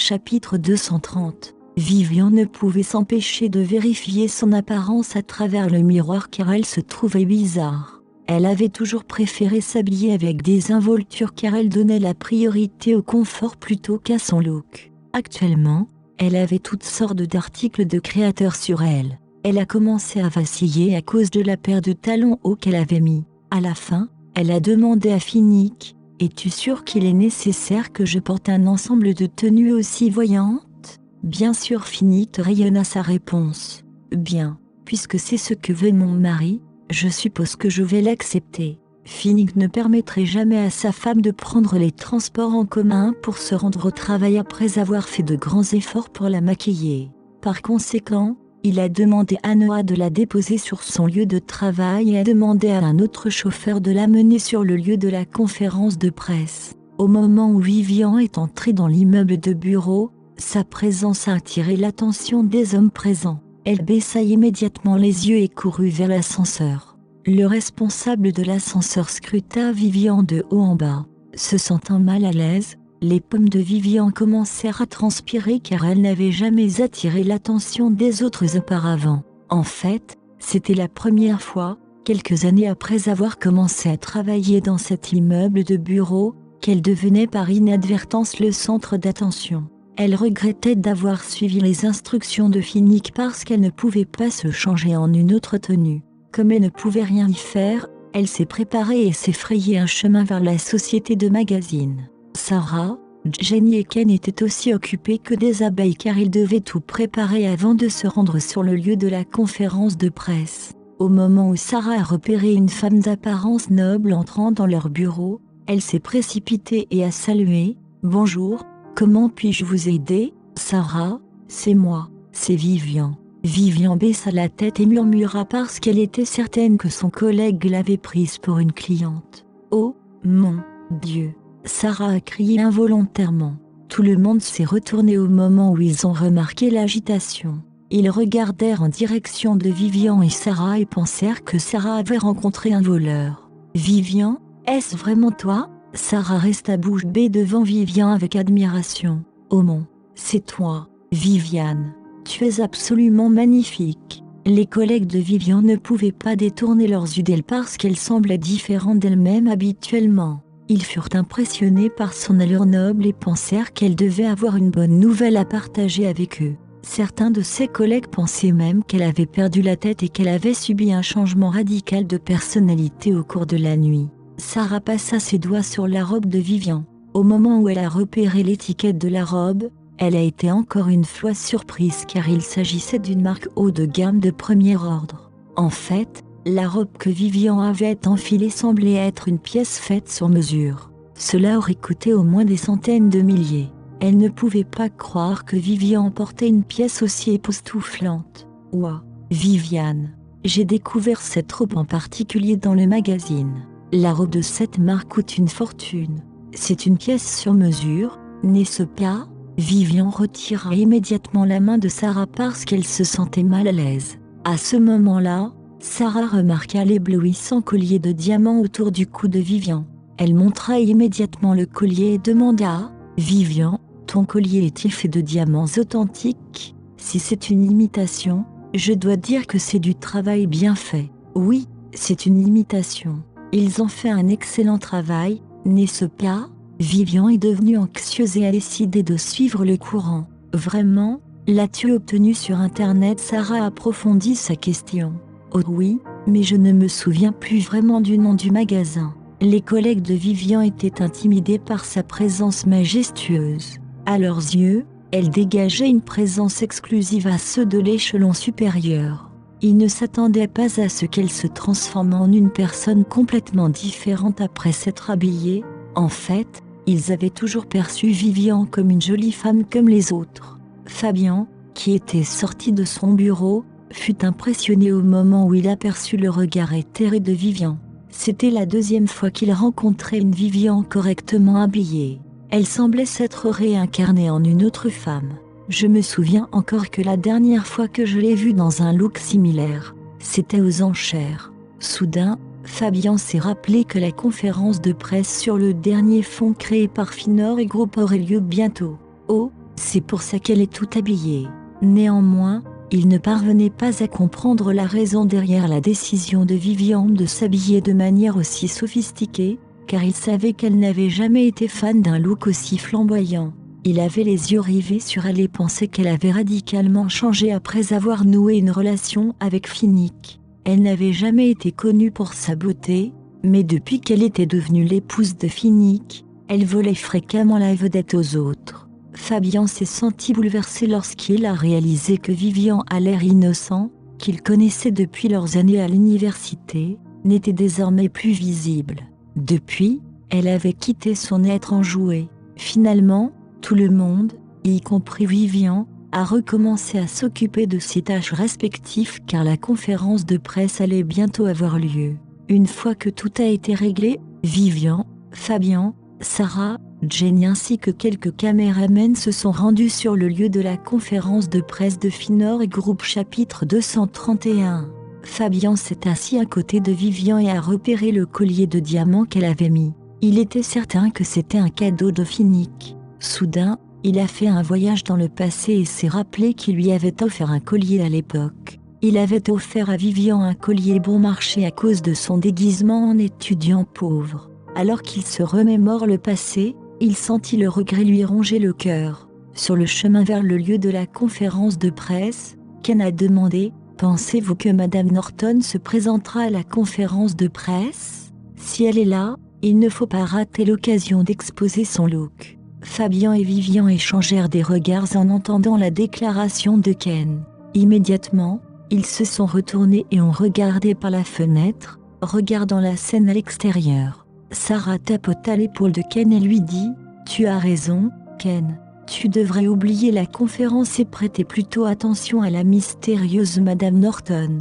Chapitre 230. Vivian ne pouvait s'empêcher de vérifier son apparence à travers le miroir car elle se trouvait bizarre. Elle avait toujours préféré s'habiller avec des involtures car elle donnait la priorité au confort plutôt qu'à son look. Actuellement, elle avait toutes sortes d'articles de créateurs sur elle. Elle a commencé à vaciller à cause de la paire de talons hauts qu'elle avait mis. À la fin, elle a demandé à Finnick: « Es-tu sûr qu'il est nécessaire que je porte un ensemble de tenues aussi voyantes ?» Bien sûr, Finnick rayonna sa réponse. « Bien, puisque c'est ce que veut mon mari, je suppose que je vais l'accepter. » Finnick ne permettrait jamais à sa femme de prendre les transports en commun pour se rendre au travail après avoir fait de grands efforts pour la maquiller. Par conséquent, il a demandé à Noah de la déposer sur son lieu de travail et a demandé à un autre chauffeur de l'amener sur le lieu de la conférence de presse. Au moment où Vivian est entrée dans l'immeuble de bureau, sa présence a attiré l'attention des hommes présents. Elle baissa immédiatement les yeux et courut vers l'ascenseur. Le responsable de l'ascenseur scruta Vivian de haut en bas. Se sentant mal à l'aise, les paumes de Vivian commencèrent à transpirer car elle n'avait jamais attiré l'attention des autres auparavant. En fait, c'était la première fois, quelques années après avoir commencé à travailler dans cet immeuble de bureau, qu'elle devenait par inadvertance le centre d'attention. Elle regrettait d'avoir suivi les instructions de Finnick parce qu'elle ne pouvait pas se changer en une autre tenue. Comme elle ne pouvait rien y faire, elle s'est préparée et s'est frayé un chemin vers la société de magazines. Sarah, Jenny et Ken étaient aussi occupés que des abeilles car ils devaient tout préparer avant de se rendre sur le lieu de la conférence de presse. Au moment où Sarah a repéré une femme d'apparence noble entrant dans leur bureau, elle s'est précipitée et a salué. « Bonjour, comment puis-je vous aider, Sarah ?»« C'est moi, c'est Vivian. » Vivian baissa la tête et murmura parce qu'elle était certaine que son collègue l'avait prise pour une cliente. « Oh, mon Dieu !» Sarah a crié involontairement. Tout le monde s'est retourné au moment où ils ont remarqué l'agitation. Ils regardèrent en direction de Vivian et Sarah et pensèrent que Sarah avait rencontré un voleur. « Vivian, est-ce vraiment toi ?» Sarah resta bouche bée devant Vivian avec admiration. « Oh mon, c'est toi, Viviane. Tu es absolument magnifique. » Les collègues de Vivian ne pouvaient pas détourner leurs yeux d'elle parce qu'elle semblait différente d'elle-même habituellement. Ils furent impressionnés par son allure noble et pensèrent qu'elle devait avoir une bonne nouvelle à partager avec eux. Certains de ses collègues pensaient même qu'elle avait perdu la tête et qu'elle avait subi un changement radical de personnalité au cours de la nuit. Sarah passa ses doigts sur la robe de Vivian. Au moment où elle a repéré l'étiquette de la robe, elle a été encore une fois surprise car il s'agissait d'une marque haut de gamme de premier ordre. En fait, la robe que Vivian avait enfilée semblait être une pièce faite sur mesure. Cela aurait coûté au moins des centaines de milliers. Elle ne pouvait pas croire que Vivian portait une pièce aussi époustouflante. « Ouah, Viviane, j'ai découvert cette robe en particulier dans le magazine. La robe de cette marque coûte une fortune. C'est une pièce sur mesure, n'est-ce pas ?» Vivian retira immédiatement la main de Sarah parce qu'elle se sentait mal à l'aise. À ce moment-là, Sarah remarqua l'éblouissant collier de diamants autour du cou de Vivian. Elle montra immédiatement le collier et demanda: « Vivian, ton collier est-il fait de diamants authentiques? Si c'est une imitation, je dois dire que c'est du travail bien fait. »« Oui, c'est une imitation. Ils ont fait un excellent travail, n'est-ce pas ?» Vivian est devenue anxieuse et a décidé de suivre le courant. « Vraiment, l'as-tu obtenu sur Internet ?» Sarah approfondit sa question. « Oh oui, mais je ne me souviens plus vraiment du nom du magasin. » Les collègues de Vivian étaient intimidés par sa présence majestueuse. À leurs yeux, elle dégageait une présence exclusive à ceux de l'échelon supérieur. Ils ne s'attendaient pas à ce qu'elle se transforme en une personne complètement différente après s'être habillée. En fait, ils avaient toujours perçu Vivian comme une jolie femme comme les autres. Fabian, qui était sorti de son bureau, fut impressionné au moment où il aperçut le regard éthéré de Vivian. C'était la deuxième fois qu'il rencontrait une Vivian correctement habillée. Elle semblait s'être réincarnée en une autre femme. Je me souviens encore que la dernière fois que je l'ai vue dans un look similaire, c'était aux enchères. Soudain, Fabian s'est rappelé que la conférence de presse sur le dernier fonds créé par Finor et Group aurait lieu bientôt. Oh, C'est pour ça qu'elle est toute habillée. Néanmoins, il ne parvenait pas à comprendre la raison derrière la décision de Vivian de s'habiller de manière aussi sophistiquée, car il savait qu'elle n'avait jamais été fan d'un look aussi flamboyant. Il avait les yeux rivés sur elle et pensait qu'elle avait radicalement changé après avoir noué une relation avec Finnick. Elle n'avait jamais été connue pour sa beauté, mais depuis qu'elle était devenue l'épouse de Finnick, elle volait fréquemment la vedette aux autres. Fabian s'est senti bouleversé lorsqu'il a réalisé que Vivian à l'air innocent, qu'il connaissait depuis leurs années à l'université, n'était désormais plus visible. Depuis, elle avait quitté son être enjoué. Finalement, tout le monde, y compris Vivian, a recommencé à s'occuper de ses tâches respectives car la conférence de presse allait bientôt avoir lieu. Une fois que tout a été réglé, Vivian, Fabian, Sarah, Jenny ainsi que quelques caméramans se sont rendus sur le lieu de la conférence de presse de Finor et Groupe chapitre 231. Fabian s'est assis à côté de Vivian et a repéré le collier de diamants qu'elle avait mis. Il était certain que c'était un cadeau de Finnick. Soudain, il a fait un voyage dans le passé et s'est rappelé qu'il lui avait offert un collier à l'époque. Il avait offert à Vivian un collier bon marché à cause de son déguisement en étudiant pauvre. Alors qu'il se remémore le passé, il sentit le regret lui ronger le cœur. Sur le chemin vers le lieu de la conférence de presse, Ken a demandé « Pensez-vous que Madame Norton se présentera à la conférence de presse ? Si elle est là, il ne faut pas rater l'occasion d'exposer son look. » Fabian et Vivian échangèrent des regards en entendant la déclaration de Ken. Immédiatement, ils se sont retournés et ont regardé par la fenêtre, regardant la scène à l'extérieur. Sarah tapota l'épaule de Ken et lui dit « Tu as raison, Ken. Tu devrais oublier la conférence et prêter plutôt attention à la mystérieuse Madame Norton.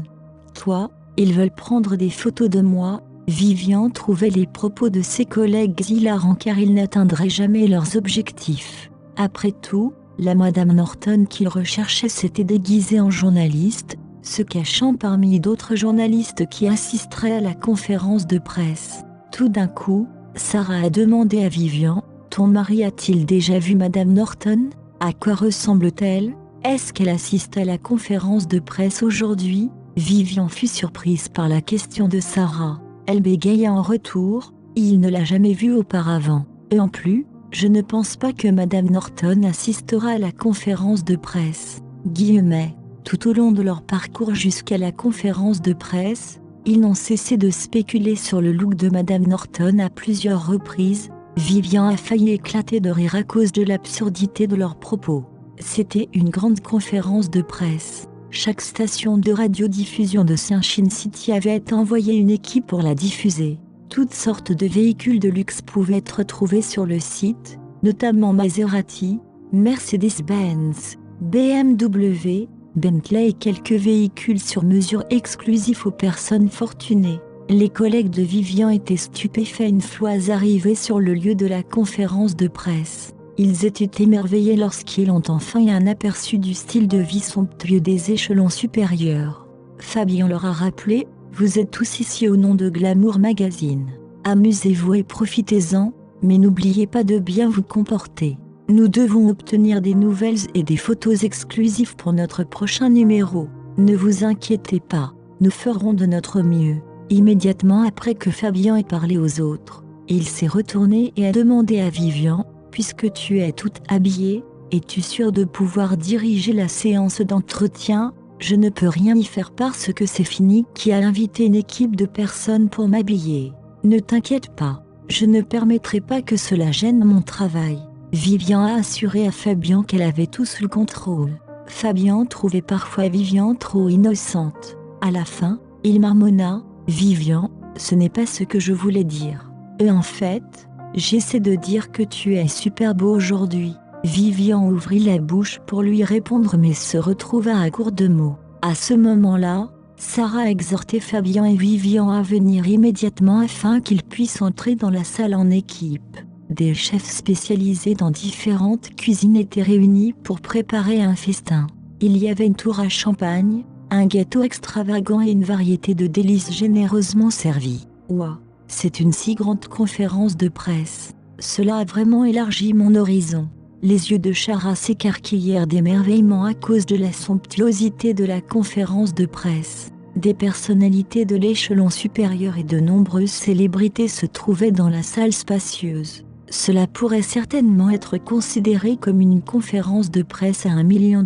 Toi, ils veulent prendre des photos de moi. » Vivian trouvait les propos de ses collègues hilarants car ils n'atteindraient jamais leurs objectifs. Après tout, la Madame Norton qu'ils recherchaient s'était déguisée en journaliste, se cachant parmi d'autres journalistes qui assisteraient à la conférence de presse. Tout d'un coup, Sarah a demandé à Vivian « Ton mari a-t-il déjà vu Madame Norton ? À quoi ressemble-t-elle ? Est-ce qu'elle assiste à la conférence de presse aujourd'hui ?» Vivian fut surprise par la question de Sarah. Elle bégaya en retour, il ne l'a jamais vue auparavant. Et en plus, je ne pense pas que Madame Norton assistera à la conférence de presse. Tout au long de leur parcours jusqu'à la conférence de presse, ils n'ont cessé de spéculer sur le look de Madame Norton à plusieurs reprises. Vivian a failli éclater de rire à cause de l'absurdité de leurs propos. C'était une grande conférence de presse. Chaque station de radiodiffusion de Sunshine City avait envoyé une équipe pour la diffuser. Toutes sortes de véhicules de luxe pouvaient être trouvés sur le site, notamment Maserati, Mercedes-Benz, BMW, Bentley et quelques véhicules sur mesure exclusifs aux personnes fortunées. Les collègues de Vivian étaient stupéfaits une fois arrivés sur le lieu de la conférence de presse. Ils étaient émerveillés lorsqu'ils ont enfin eu un aperçu du style de vie somptueux des échelons supérieurs. Fabian leur a rappelé « Vous êtes tous ici au nom de Glamour Magazine. Amusez-vous et profitez-en, mais n'oubliez pas de bien vous comporter. Nous devons obtenir des nouvelles et des photos exclusives pour notre prochain numéro. Ne vous inquiétez pas, nous ferons de notre mieux. » Immédiatement après que Fabian ait parlé aux autres, il s'est retourné et a demandé à Vivian « Puisque tu es toute habillée, es-tu sûre de pouvoir diriger la séance d'entretien ? Je ne peux rien y faire parce que c'est Finnick qui a invité une équipe de personnes pour m'habiller. Ne t'inquiète pas, je ne permettrai pas que cela gêne mon travail. » Vivian a assuré à Fabian qu'elle avait tout sous le contrôle. Fabian trouvait parfois Vivian trop innocente. À la fin, il marmonna « Vivian, ce n'est pas ce que je voulais dire. En fait, j'essaie de dire que tu es super beau aujourd'hui. » Vivian ouvrit la bouche pour lui répondre mais se retrouva à court de mots. À ce moment-là, Sarah a exhorté Fabian et Vivian à venir immédiatement afin qu'ils puissent entrer dans la salle en équipe. Des chefs spécialisés dans différentes cuisines étaient réunis pour préparer un festin. Il y avait une tour à champagne, un gâteau extravagant et une variété de délices généreusement servies. Ouah, c'est une si grande conférence de presse. Cela a vraiment élargi mon horizon. Les yeux de Chara s'écarquillèrent d'émerveillement à cause de la somptuosité de la conférence de presse. Des personnalités de l'échelon supérieur et de nombreuses célébrités se trouvaient dans la salle spacieuse. Cela pourrait certainement être considéré comme une conférence de presse à $1 million.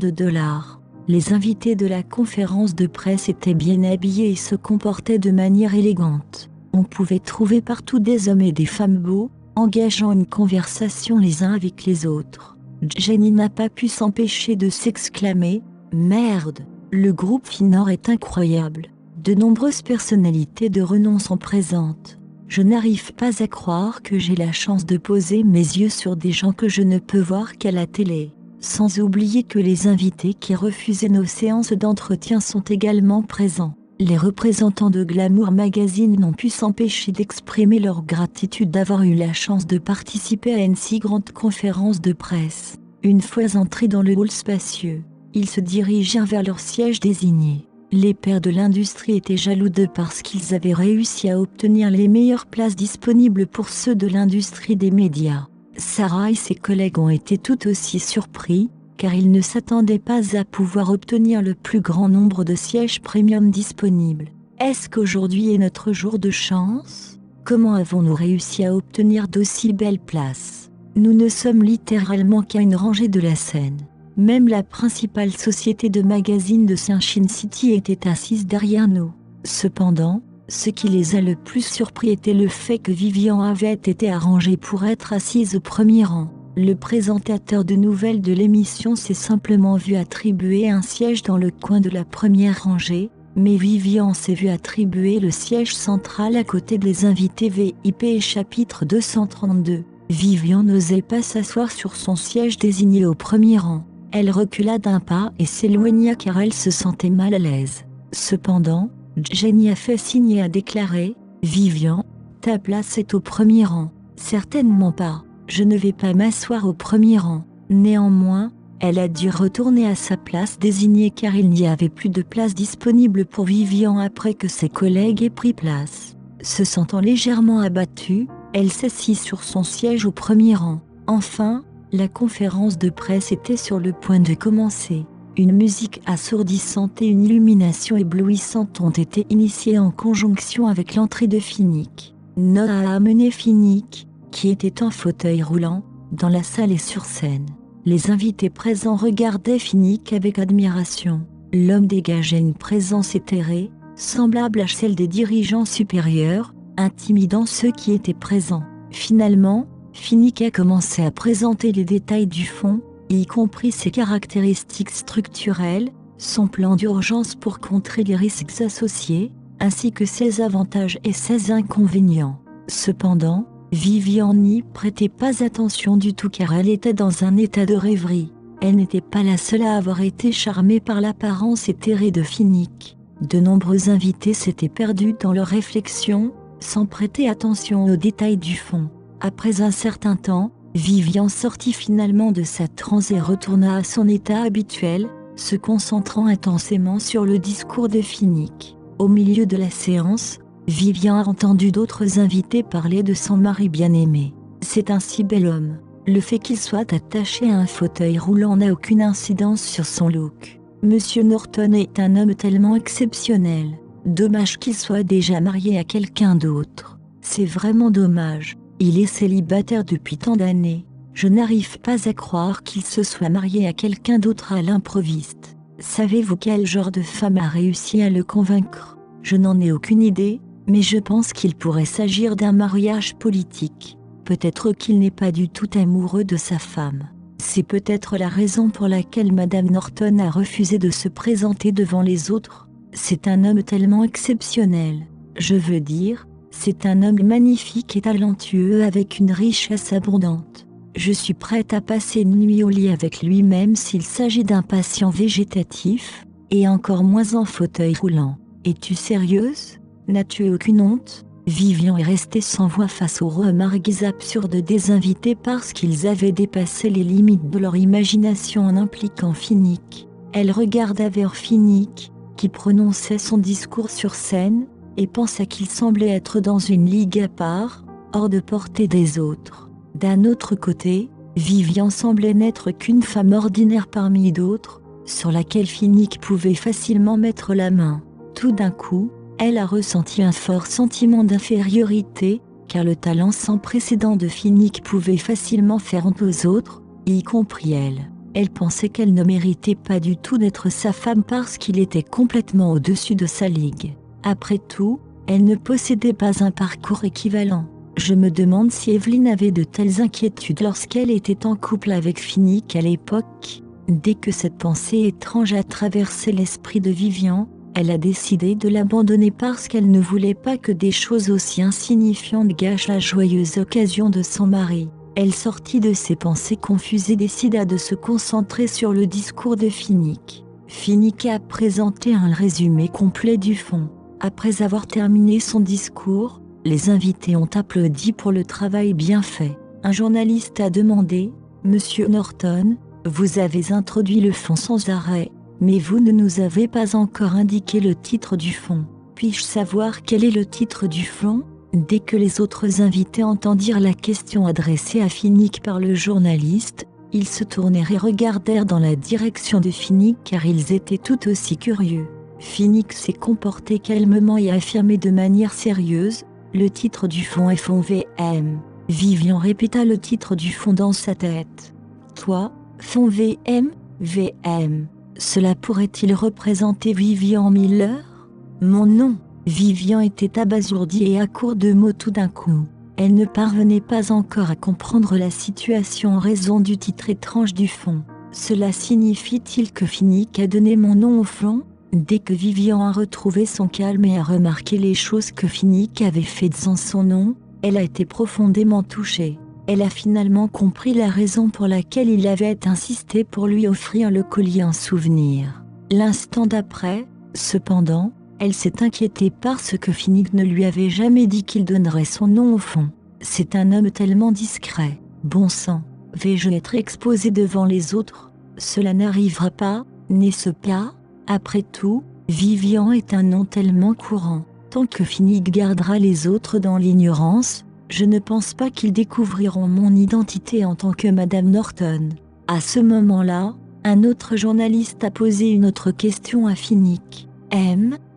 Les invités de la conférence de presse étaient bien habillés et se comportaient de manière élégante. On pouvait trouver partout des hommes et des femmes beaux, engageant une conversation les uns avec les autres. Jenny n'a pas pu s'empêcher de s'exclamer « Merde, le groupe Finor est incroyable. De nombreuses personnalités de renom sont présentes. Je n'arrive pas à croire que j'ai la chance de poser mes yeux sur des gens que je ne peux voir qu'à la télé. » Sans oublier que les invités qui refusaient nos séances d'entretien sont également présents. Les représentants de Glamour Magazine n'ont pu s'empêcher d'exprimer leur gratitude d'avoir eu la chance de participer à une si grande conférence de presse. Une fois entrés dans le hall spacieux, ils se dirigèrent vers leur siège désigné. Les pairs de l'industrie étaient jaloux d'eux parce qu'ils avaient réussi à obtenir les meilleures places disponibles pour ceux de l'industrie des médias. Sarah et ses collègues ont été tout aussi surpris, car ils ne s'attendaient pas à pouvoir obtenir le plus grand nombre de sièges premium disponibles. Est-ce qu'aujourd'hui est notre jour de chance? Comment avons-nous réussi à obtenir d'aussi belles places? Nous ne sommes littéralement qu'à une rangée de la scène. Même la principale société de magazines de Saint-Chin City était assise derrière nous. Cependant, ce qui les a le plus surpris était le fait que Vivian avait été arrangée pour être assise au premier rang. Le présentateur de nouvelles de l'émission s'est simplement vu attribuer un siège dans le coin de la première rangée, mais Vivian s'est vu attribuer le siège central à côté des invités VIP et chapitre 232. Vivian n'osait pas s'asseoir sur son siège désigné au premier rang. Elle recula d'un pas et s'éloigna car elle se sentait mal à l'aise. Cependant, Jenny a fait signe et a déclaré « Vivian, ta place est au premier rang. » Certainement pas, je ne vais pas m'asseoir au premier rang. Néanmoins, elle a dû retourner à sa place désignée car il n'y avait plus de place disponible pour Vivian après que ses collègues aient pris place. Se sentant légèrement abattue, elle s'assit sur son siège au premier rang. Enfin, la conférence de presse était sur le point de commencer. Une musique assourdissante et une illumination éblouissante ont été initiées en conjonction avec l'entrée de Finnick. Noah a amené Finnick, qui était en fauteuil roulant, dans la salle et sur scène. Les invités présents regardaient Finnick avec admiration. L'homme dégageait une présence éthérée, semblable à celle des dirigeants supérieurs, intimidant ceux qui étaient présents. Finalement, Finnick a commencé à présenter les détails du fond, y compris ses caractéristiques structurelles, son plan d'urgence pour contrer les risques associés, ainsi que ses avantages et ses inconvénients. Cependant, Vivian n'y prêtait pas attention du tout car elle était dans un état de rêverie. Elle n'était pas la seule à avoir été charmée par l'apparence éthérée de Finnick. De nombreux invités s'étaient perdus dans leurs réflexions, sans prêter attention aux détails du fond. Après un certain temps, Vivian sortit finalement de sa transe et retourna à son état habituel, se concentrant intensément sur le discours de Finnick. Au milieu de la séance, Vivian a entendu d'autres invités parler de son mari bien-aimé. C'est un si bel homme. Le fait qu'il soit attaché à un fauteuil roulant n'a aucune incidence sur son look. Monsieur Norton est un homme tellement exceptionnel. Dommage qu'il soit déjà marié à quelqu'un d'autre. C'est vraiment dommage. Il est célibataire depuis tant d'années. Je n'arrive pas à croire qu'il se soit marié à quelqu'un d'autre à l'improviste. Savez-vous quel genre de femme a réussi à le convaincre? Je n'en ai aucune idée, mais je pense qu'il pourrait s'agir d'un mariage politique. Peut-être qu'il n'est pas du tout amoureux de sa femme. C'est peut-être la raison pour laquelle Madame Norton a refusé de se présenter devant les autres. C'est un homme tellement exceptionnel. Je veux dire, c'est un homme magnifique et talentueux avec une richesse abondante. Je suis prête à passer une nuit au lit avec lui même s'il s'agit d'un patient végétatif, et encore moins en fauteuil roulant. Es-tu sérieuse? N'as-tu aucune honte? Vivian est restée sans voix face aux remarques absurdes des invités parce qu'ils avaient dépassé les limites de leur imagination en impliquant Finnick. Elle regarda vers Finnick, qui prononçait son discours sur scène, et pensa qu'il semblait être dans une ligue à part, hors de portée des autres. D'un autre côté, Vivian semblait n'être qu'une femme ordinaire parmi d'autres, sur laquelle Finnick pouvait facilement mettre la main. Tout d'un coup, elle a ressenti un fort sentiment d'infériorité, car le talent sans précédent de Finnick pouvait facilement faire honte aux autres, y compris elle. Elle pensait qu'elle ne méritait pas du tout d'être sa femme parce qu'il était complètement au-dessus de sa ligue. Après tout, elle ne possédait pas un parcours équivalent. Je me demande si Evelyn avait de telles inquiétudes lorsqu'elle était en couple avec Finnick à l'époque. Dès que cette pensée étrange a traversé l'esprit de Vivian, elle a décidé de l'abandonner parce qu'elle ne voulait pas que des choses aussi insignifiantes gâchent la joyeuse occasion de son mari. Elle sortit de ses pensées confuses et décida de se concentrer sur le discours de Finnick. Finnick a présenté un résumé complet du fond. Après avoir terminé son discours, les invités ont applaudi pour le travail bien fait. Un journaliste a demandé « Monsieur Norton, vous avez introduit le fond sans arrêt, mais vous ne nous avez pas encore indiqué le titre du fond. Puis-je savoir quel est le titre du fond ?» Dès que les autres invités entendirent la question adressée à Finnick par le journaliste, ils se tournèrent et regardèrent dans la direction de Finnick car ils étaient tout aussi curieux. Finnick s'est comporté calmement et a affirmé de manière sérieuse « Le titre du fond est fond VM ». Vivian répéta le titre du fond dans sa tête. « Toi, fond VM, VM. Cela pourrait-il représenter Vivian Miller ? Mon nom ?» Vivian était abasourdie et à court de mots tout d'un coup. Elle ne parvenait pas encore à comprendre la situation en raison du titre étrange du fond. Cela signifie-t-il que Finnick a donné mon nom au fond ? Dès que Vivian a retrouvé son calme et a remarqué les choses que Finnick avait faites en son nom, elle a été profondément touchée. Elle a finalement compris la raison pour laquelle il avait insisté pour lui offrir le collier en souvenir. L'instant d'après, cependant, elle s'est inquiétée parce que Finnick ne lui avait jamais dit qu'il donnerait son nom au fond. C'est un homme tellement discret. Bon sang, vais-je être exposée devant les autres ? Cela n'arrivera pas, n'est-ce pas ? Après tout, Vivian est un nom tellement courant. Tant que Finnick gardera les autres dans l'ignorance, je ne pense pas qu'ils découvriront mon identité en tant que Madame Norton. À ce moment-là, un autre journaliste a posé une autre question à Finnick.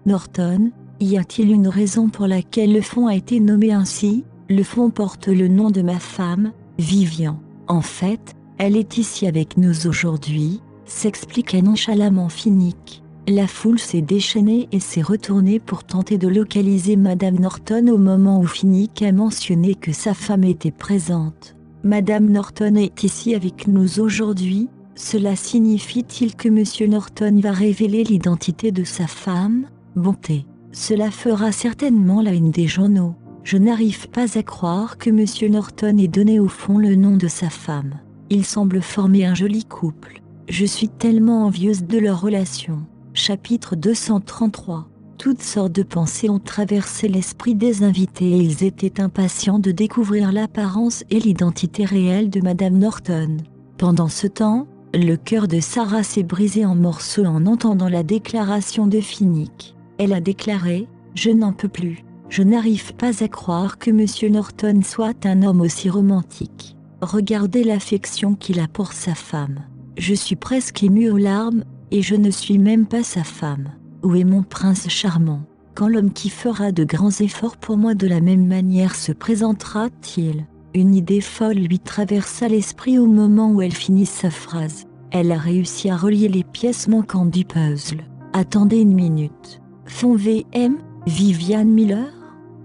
Norton, y a-t-il une raison pour laquelle le fond a été nommé ainsi ? Le fond porte le nom de ma femme, Vivian. En fait, elle est ici avec nous aujourd'hui, s'expliqua nonchalamment Finnick. La foule s'est déchaînée et s'est retournée pour tenter de localiser Madame Norton au moment où Finnick a mentionné que sa femme était présente. Madame Norton est ici avec nous aujourd'hui. Cela signifie-t-il que Monsieur Norton va révéler l'identité de sa femme ? Bonté. Cela fera certainement la une des journaux. Je n'arrive pas à croire que Monsieur Norton ait donné au fond le nom de sa femme. Ils semblent former un joli couple. Je suis tellement envieuse de leur relation. Chapitre 233. Toutes sortes de pensées ont traversé l'esprit des invités et ils étaient impatients de découvrir l'apparence et l'identité réelle de Madame Norton. Pendant ce temps, le cœur de Sarah s'est brisé en morceaux en entendant la déclaration de Finnick. Elle a déclaré « Je n'en peux plus. Je n'arrive pas à croire que Monsieur Norton soit un homme aussi romantique. Regardez l'affection qu'il a pour sa femme. Je suis presque émue aux larmes, et je ne suis même pas sa femme. Où est mon prince charmant ? Quand l'homme qui fera de grands efforts pour moi de la même manière se présentera-t-il ? » Une idée folle lui traversa l'esprit au moment où elle finit sa phrase. Elle a réussi à relier les pièces manquantes du puzzle. Attendez une minute. Fond VM, Vivian Miller ?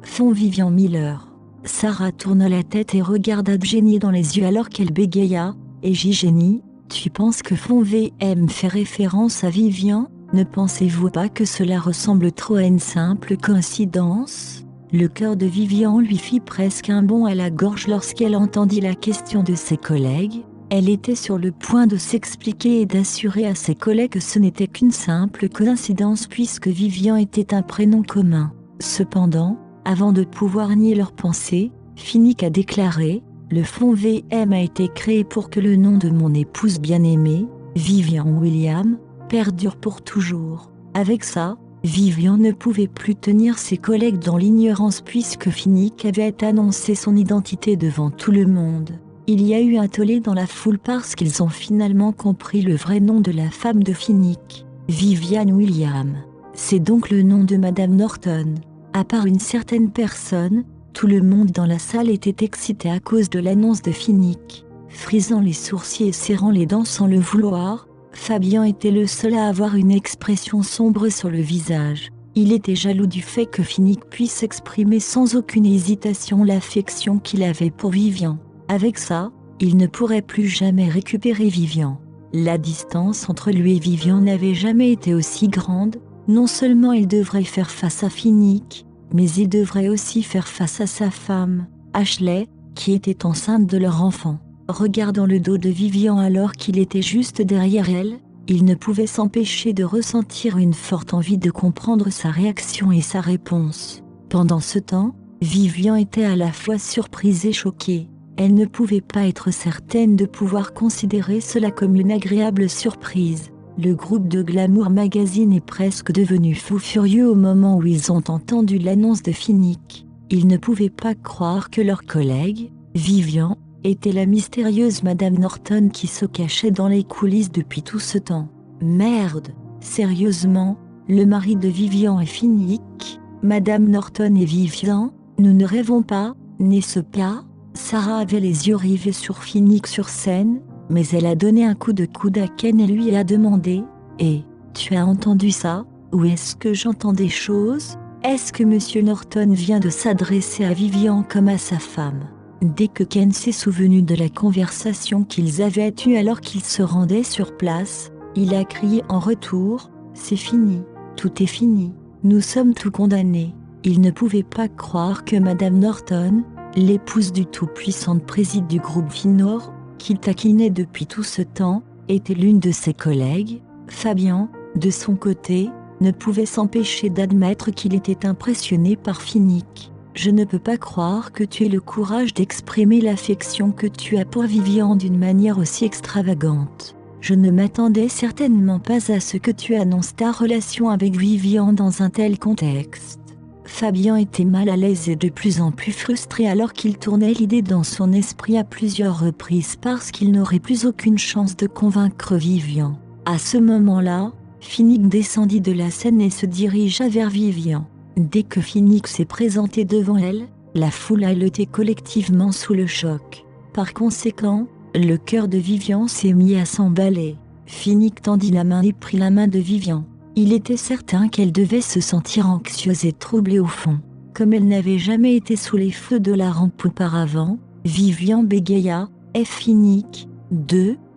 Fond Vivian Miller. Sarah tourna la tête et regarda Jenny dans les yeux alors qu'elle bégaya. Et Jenny, tu penses que fond VM fait référence à Vivian ? Ne pensez-vous pas que cela ressemble trop à une simple coïncidence ? Le cœur de Vivian lui fit presque un bond à la gorge lorsqu'elle entendit la question de ses collègues. Elle était sur le point de s'expliquer et d'assurer à ses collègues que ce n'était qu'une simple coïncidence puisque Vivian était un prénom commun. Cependant, avant de pouvoir nier leurs pensées, Finnick a déclaré « Le fond VM a été créé pour que le nom de mon épouse bien-aimée, Vivian William, perdure pour toujours. » Avec ça, Vivian ne pouvait plus tenir ses collègues dans l'ignorance puisque Finnick avait annoncé son identité devant tout le monde. Il y a eu un tollé dans la foule parce qu'ils ont finalement compris le vrai nom de la femme de Finnick, Vivian Williams. C'est donc le nom de Madame Norton. À part une certaine personne, tout le monde dans la salle était excité à cause de l'annonce de Finnick. Frisant les sourcils et serrant les dents sans le vouloir, Fabian était le seul à avoir une expression sombre sur le visage. Il était jaloux du fait que Finnick puisse exprimer sans aucune hésitation l'affection qu'il avait pour Vivian. Avec ça, il ne pourrait plus jamais récupérer Vivian. La distance entre lui et Vivian n'avait jamais été aussi grande. Non seulement il devrait faire face à Finnick, mais il devrait aussi faire face à sa femme, Ashley, qui était enceinte de leur enfant. Regardant le dos de Vivian alors qu'il était juste derrière elle, il ne pouvait s'empêcher de ressentir une forte envie de comprendre sa réaction et sa réponse. Pendant ce temps, Vivian était à la fois surprise et choquée. Elle ne pouvait pas être certaine de pouvoir considérer cela comme une agréable surprise. Le groupe de Glamour Magazine est presque devenu fou furieux au moment où ils ont entendu l'annonce de Finnick. Ils ne pouvaient pas croire que leur collègue, Vivian, était la mystérieuse Madame Norton qui se cachait dans les coulisses depuis tout ce temps. Merde, sérieusement, le mari de Vivian et Finnick, Madame Norton et Vivian, nous ne rêvons pas, n'est-ce pas? Sarah avait les yeux rivés sur Finnick sur scène, mais elle a donné un coup de coude à Ken et lui a demandé « Eh, tu as entendu ça? Ou est-ce que j'entends des choses? Est-ce que Monsieur Norton vient de s'adresser à Vivian comme à sa femme ?» Dès que Ken s'est souvenu de la conversation qu'ils avaient eue alors qu'ils se rendaient sur place, il a crié en retour « C'est fini, tout est fini, nous sommes tous condamnés ». Il ne pouvait pas croire que Madame Norton, l'épouse du tout-puissant président du groupe Finor, qu'il taquinait depuis tout ce temps, était l'une de ses collègues. Fabian, de son côté, ne pouvait s'empêcher d'admettre qu'il était impressionné par Finnick. « Je ne peux pas croire que tu aies le courage d'exprimer l'affection que tu as pour Vivian d'une manière aussi extravagante. Je ne m'attendais certainement pas à ce que tu annonces ta relation avec Vivian dans un tel contexte. » Fabian était mal à l'aise et de plus en plus frustré alors qu'il tournait l'idée dans son esprit à plusieurs reprises parce qu'il n'aurait plus aucune chance de convaincre Vivian. À ce moment-là, Finnick descendit de la scène et se dirigea vers Vivian. Dès que Finnick s'est présenté devant elle, la foule a haleté collectivement sous le choc. Par conséquent, le cœur de Vivian s'est mis à s'emballer. Finnick tendit la main et prit la main de Vivian. Il était certain qu'elle devait se sentir anxieuse et troublée au fond. Comme elle n'avait jamais été sous les feux de la rampe auparavant, Vivian bégaya « Finnick,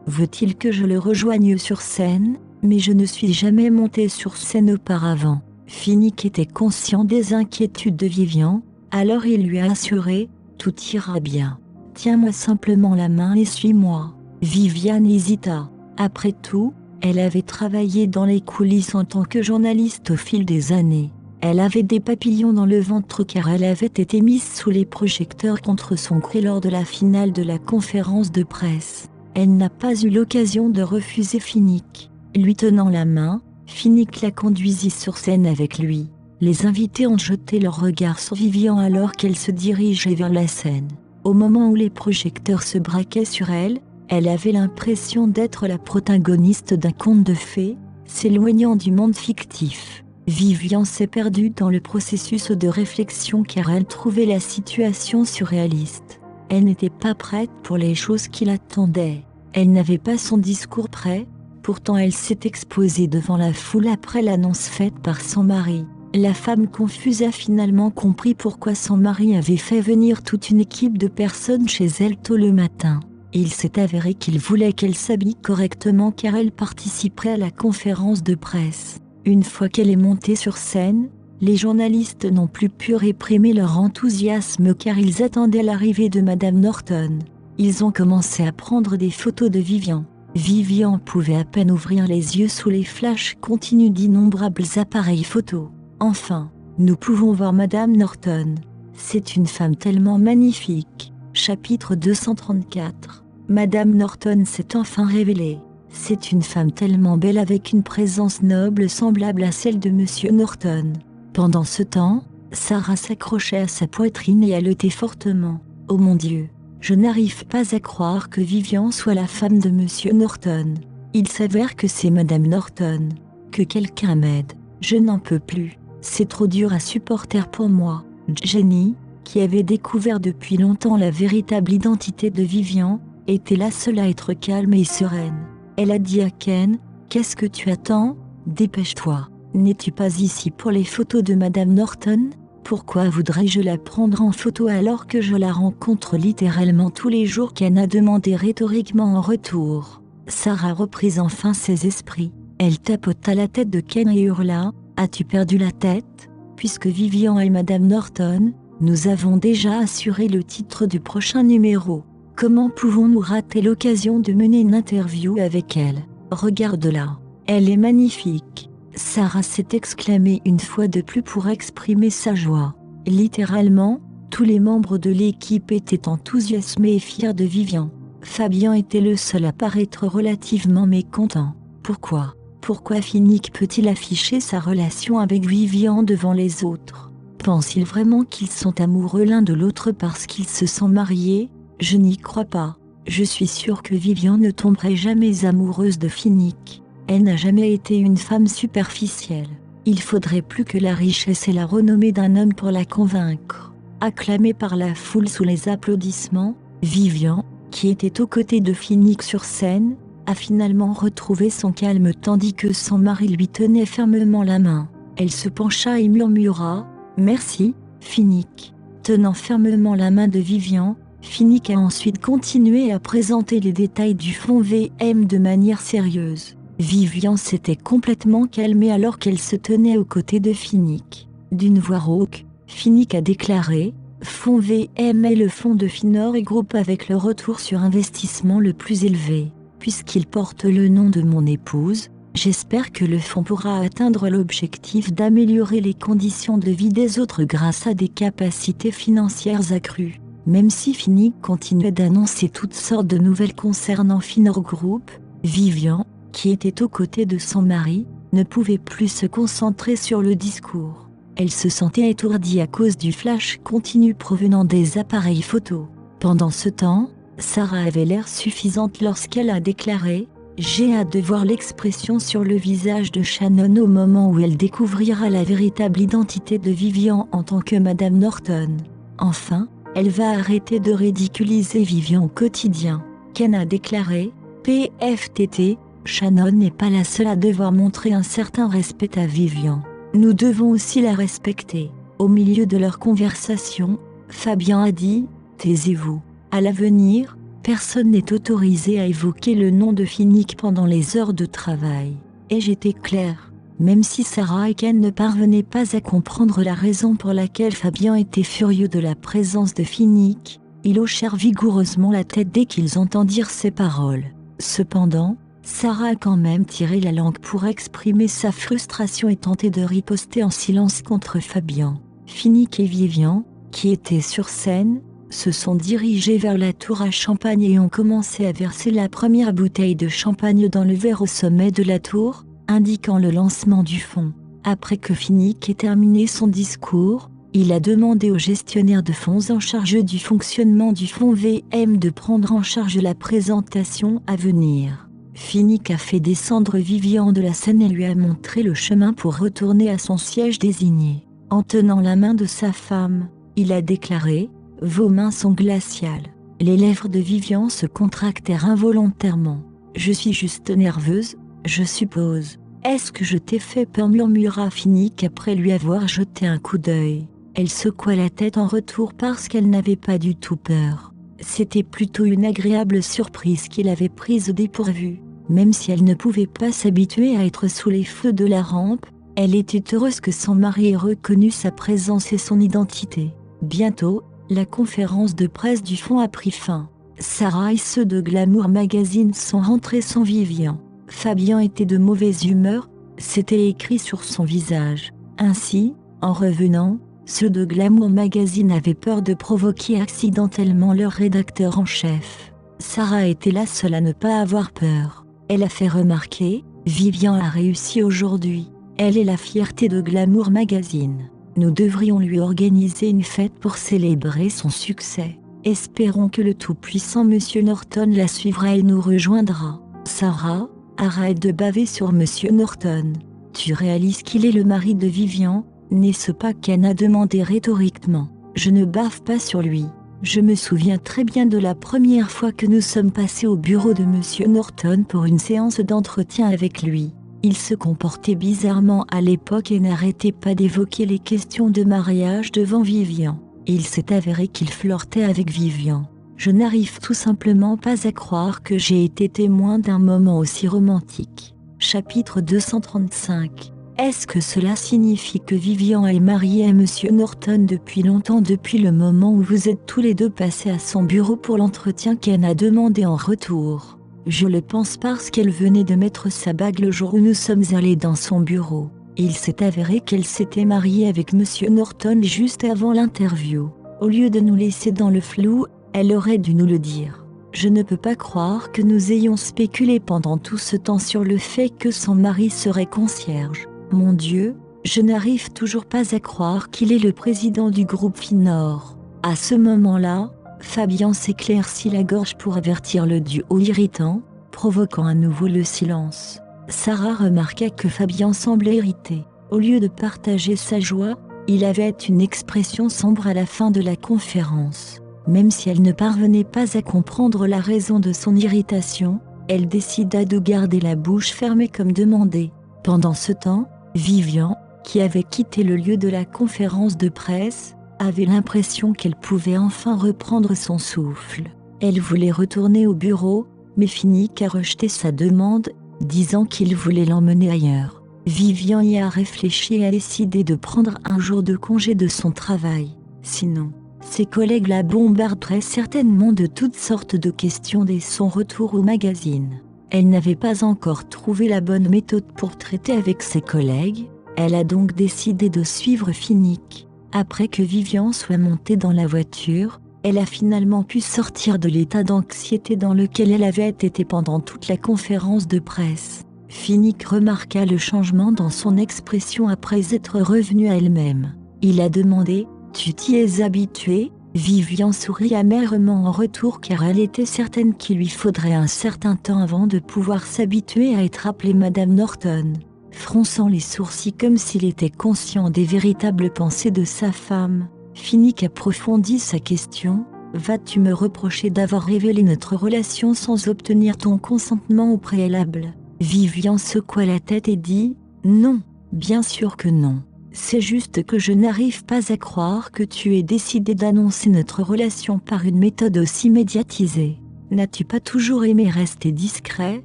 veut-il que je le rejoigne sur scène? Mais je ne suis jamais monté sur scène auparavant. » Finnick était conscient des inquiétudes de Vivian, alors il lui a assuré « Tout ira bien. Tiens-moi simplement la main et suis-moi. » Vivian hésita. Après tout, elle avait travaillé dans les coulisses en tant que journaliste au fil des années. Elle avait des papillons dans le ventre car elle avait été mise sous les projecteurs contre son gré lors de la finale de la conférence de presse. Elle n'a pas eu l'occasion de refuser Finnick. Lui tenant la main, Finnick la conduisit sur scène avec lui. Les invités ont jeté leur regard sur Vivian alors qu'elle se dirigeait vers la scène. Au moment où les projecteurs se braquaient sur elle, elle avait l'impression d'être la protagoniste d'un conte de fées, s'éloignant du monde fictif. Vivian s'est perdue dans le processus de réflexion car elle trouvait la situation surréaliste. Elle n'était pas prête pour les choses qui l'attendaient. Elle n'avait pas son discours prêt, pourtant elle s'est exposée devant la foule après l'annonce faite par son mari. La femme confuse a finalement compris pourquoi son mari avait fait venir toute une équipe de personnes chez elle tôt le matin. Il s'est avéré qu'il voulait qu'elle s'habille correctement car elle participerait à la conférence de presse. Une fois qu'elle est montée sur scène, les journalistes n'ont plus pu réprimer leur enthousiasme car ils attendaient l'arrivée de Madame Norton. Ils ont commencé à prendre des photos de Vivian. Vivian pouvait à peine ouvrir les yeux sous les flashs continus d'innombrables appareils photo. Enfin, nous pouvons voir Madame Norton. C'est une femme tellement magnifique. Chapitre 234. Madame Norton s'est enfin révélée. C'est une femme tellement belle avec une présence noble semblable à celle de Monsieur Norton. Pendant ce temps, Sarah s'accrochait à sa poitrine et haletait fortement. Oh mon Dieu! Je n'arrive pas à croire que Vivian soit la femme de Monsieur Norton. Il s'avère que c'est Madame Norton. Que quelqu'un m'aide. Je n'en peux plus. C'est trop dur à supporter pour moi. Jenny, qui avait découvert depuis longtemps la véritable identité de Vivian, était la seule à être calme et sereine. Elle a dit à Ken, « Qu'est-ce que tu attends? Dépêche-toi. N'es-tu pas ici pour les photos de Madame Norton? Pourquoi voudrais-je la prendre en photo alors que je la rencontre littéralement tous les jours ?» Ken a demandé rhétoriquement en retour. Sarah reprit enfin ses esprits. Elle tapota la tête de Ken et hurla, « As-tu perdu la tête? Puisque Vivian est Madame Norton, nous avons déjà assuré le titre du prochain numéro. Comment pouvons-nous rater l'occasion de mener une interview avec elle? Regarde-la. Elle est magnifique. » Sarah s'est exclamée une fois de plus pour exprimer sa joie. Littéralement, tous les membres de l'équipe étaient enthousiasmés et fiers de Vivian. Fabien était le seul à paraître relativement mécontent. Pourquoi? Pourquoi Finnick peut-il afficher sa relation avec Vivian devant les autres? Pense-t-il vraiment qu'ils sont amoureux l'un de l'autre parce qu'ils se sont mariés? Je n'y crois pas. Je suis sûre que Vivian ne tomberait jamais amoureuse de Finnick. Elle n'a jamais été une femme superficielle. Il faudrait plus que la richesse et la renommée d'un homme pour la convaincre. Acclamée par la foule sous les applaudissements, Vivian, qui était aux côtés de Finnick sur scène, a finalement retrouvé son calme tandis que son mari lui tenait fermement la main. Elle se pencha et murmura, « Merci, Finnick. » Tenant fermement la main de Vivian, Finnick a ensuite continué à présenter les détails du fond VM de manière sérieuse. Vivian s'était complètement calmée alors qu'elle se tenait aux côtés de Finnick. D'une voix rauque, Finnick a déclaré, « Fonds VM est le fonds de Finor et Group avec le retour sur investissement le plus élevé. Puisqu'il porte le nom de mon épouse, j'espère que le fonds pourra atteindre l'objectif d'améliorer les conditions de vie des autres grâce à des capacités financières accrues. » Même si Finnick continuait d'annoncer toutes sortes de nouvelles concernant Finor Group, Vivian, qui était aux côtés de son mari, ne pouvait plus se concentrer sur le discours. Elle se sentait étourdie à cause du flash continu provenant des appareils photo. Pendant ce temps, Sarah avait l'air suffisante lorsqu'elle a déclaré « J'ai hâte de voir l'expression sur le visage de Shannon au moment où elle découvrira la véritable identité de Vivian en tant que Madame Norton. Enfin, elle va arrêter de ridiculiser Vivian au quotidien. » Ken a déclaré « PFTT, Shannon n'est pas la seule à devoir montrer un certain respect à Vivian. Nous devons aussi la respecter. » Au milieu de leur conversation, Fabien a dit « Taisez-vous. À l'avenir, personne n'est autorisé à évoquer le nom de Finnick pendant les heures de travail. » Et j'étais claire. Même si Sarah et Ken ne parvenaient pas à comprendre la raison pour laquelle Fabien était furieux de la présence de Finnick, ils hochèrent vigoureusement la tête dès qu'ils entendirent ces paroles. Cependant, Sarah a quand même tiré la langue pour exprimer sa frustration et tenter de riposter en silence contre Fabien. Finnick et Vivian, qui étaient sur scène, se sont dirigés vers la tour à champagne et ont commencé à verser la première bouteille de champagne dans le verre au sommet de la tour, indiquant le lancement du fonds. Après que Finnick ait terminé son discours, il a demandé au gestionnaire de fonds en charge du fonctionnement du fonds VM de prendre en charge la présentation à venir. Finnick a fait descendre Vivian de la scène et lui a montré le chemin pour retourner à son siège désigné. En tenant la main de sa femme, il a déclaré « Vos mains sont glaciales. » Les lèvres de Vivian se contractèrent involontairement. « Je suis juste nerveuse, je suppose. »« Est-ce que je t'ai fait peur ?» murmura Finnick après lui avoir jeté un coup d'œil. Elle secoua la tête en retour parce qu'elle n'avait pas du tout peur. C'était plutôt une agréable surprise qui l'avait prise au dépourvu. Même si elle ne pouvait pas s'habituer à être sous les feux de la rampe, elle était heureuse que son mari ait reconnu sa présence et son identité. Bientôt, la conférence de presse du fonds a pris fin. Sarah et ceux de Glamour Magazine sont rentrés sans Vivian. Fabien était de mauvaise humeur, c'était écrit sur son visage. Ainsi, en revenant, ceux de Glamour Magazine avaient peur de provoquer accidentellement leur rédacteur en chef. Sarah était la seule à ne pas avoir peur. Elle a fait remarquer « Vivian a réussi aujourd'hui. Elle est la fierté de Glamour Magazine. Nous devrions lui organiser une fête pour célébrer son succès. » Espérons que le tout-puissant Monsieur Norton la suivra et nous rejoindra. Sarah, arrête de baver sur Monsieur Norton. Tu réalises qu'il est le mari de Vivian, n'est-ce pas qu'Anne a demandé rhétoriquement. Je ne bave pas sur lui. Je me souviens très bien de la première fois que nous sommes passés au bureau de Monsieur Norton pour une séance d'entretien avec lui. Il se comportait bizarrement à l'époque et n'arrêtait pas d'évoquer les questions de mariage devant Vivian. Il s'est avéré qu'il flirtait avec Vivian. Je n'arrive tout simplement pas à croire que j'ai été témoin d'un moment aussi romantique. Chapitre 235. Est-ce que cela signifie que Vivian est mariée à Monsieur Norton depuis longtemps, depuis le moment où vous êtes tous les deux passés à son bureau pour l'entretien qu'Anne a demandé en retour? Je le pense parce qu'elle venait de mettre sa bague le jour où nous sommes allés dans son bureau. Il s'est avéré qu'elle s'était mariée avec Monsieur Norton juste avant l'interview. Au lieu de nous laisser dans le flou, elle aurait dû nous le dire. Je ne peux pas croire que nous ayons spéculé pendant tout ce temps sur le fait que son mari serait concierge. Mon Dieu, je n'arrive toujours pas à croire qu'il est le président du groupe Finor. À ce moment-là, Fabian s'éclaircit la gorge pour avertir le duo irritant, provoquant à nouveau le silence. Sarah remarqua que Fabian semblait irrité. Au lieu de partager sa joie, il avait une expression sombre à la fin de la conférence. Même si elle ne parvenait pas à comprendre la raison de son irritation, elle décida de garder la bouche fermée comme demandé. Pendant ce temps, Vivian, qui avait quitté le lieu de la conférence de presse, avait l'impression qu'elle pouvait enfin reprendre son souffle. Elle voulait retourner au bureau, mais Finnick a rejeté sa demande, disant qu'il voulait l'emmener ailleurs. Vivian y a réfléchi et a décidé de prendre un jour de congé de son travail. Sinon, ses collègues la bombarderaient certainement de toutes sortes de questions dès son retour au magazine. Elle n'avait pas encore trouvé la bonne méthode pour traiter avec ses collègues, elle a donc décidé de suivre Finnick. Après que Vivian soit montée dans la voiture, elle a finalement pu sortir de l'état d'anxiété dans lequel elle avait été pendant toute la conférence de presse. Finnick remarqua le changement dans son expression après être revenue à elle-même. Il a demandé « Tu t'y es habituée ?» Vivian sourit amèrement en retour car elle était certaine qu'il lui faudrait un certain temps avant de pouvoir s'habituer à être appelée Madame Norton. Fronçant les sourcils comme s'il était conscient des véritables pensées de sa femme, Finnick approfondit sa question. « Vas-tu me reprocher d'avoir révélé notre relation sans obtenir ton consentement au préalable ?» Vivian secoua la tête et dit « Non, bien sûr que non. C'est juste que je n'arrive pas à croire que tu aies décidé d'annoncer notre relation par une méthode aussi médiatisée. N'as-tu pas toujours aimé rester discret ? »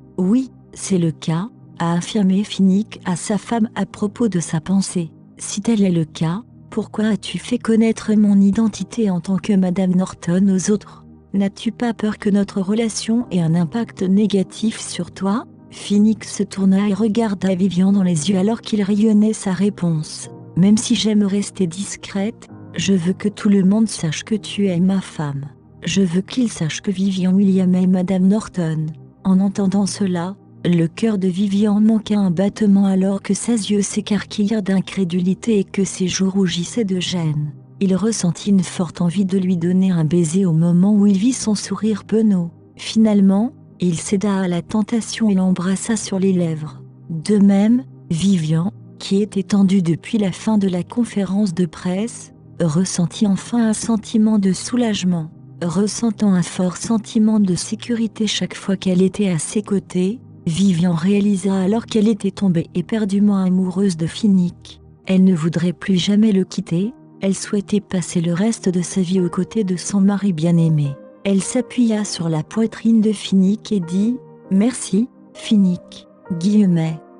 « Oui, c'est le cas, » a affirmé Finnick à sa femme à propos de sa pensée. « Si tel est le cas, pourquoi as-tu fait connaître mon identité en tant que Madame Norton aux autres ? N'as-tu pas peur que notre relation ait un impact négatif sur toi ? » Finnick se tourna et regarda Vivian dans les yeux alors qu'il rayonnait sa réponse. « Même si j'aime rester discrète, je veux que tout le monde sache que tu es ma femme. Je veux qu'il sache que Vivian William est Madame Norton. » En entendant cela, le cœur de Vivian manqua un battement alors que ses yeux s'écarquillèrent d'incrédulité et que ses joues rougissaient de gêne. Il ressentit une forte envie de lui donner un baiser au moment où il vit son sourire penaud. Finalement, il céda à la tentation et l'embrassa sur les lèvres. De même, Vivian, qui était tendue depuis la fin de la conférence de presse, ressentit enfin un sentiment de soulagement. Ressentant un fort sentiment de sécurité chaque fois qu'elle était à ses côtés, Vivian réalisa alors qu'elle était tombée éperdument amoureuse de Finnick. Elle ne voudrait plus jamais le quitter, elle souhaitait passer le reste de sa vie aux côtés de son mari bien-aimé. Elle s'appuya sur la poitrine de Finnick et dit « Merci, Finnick ».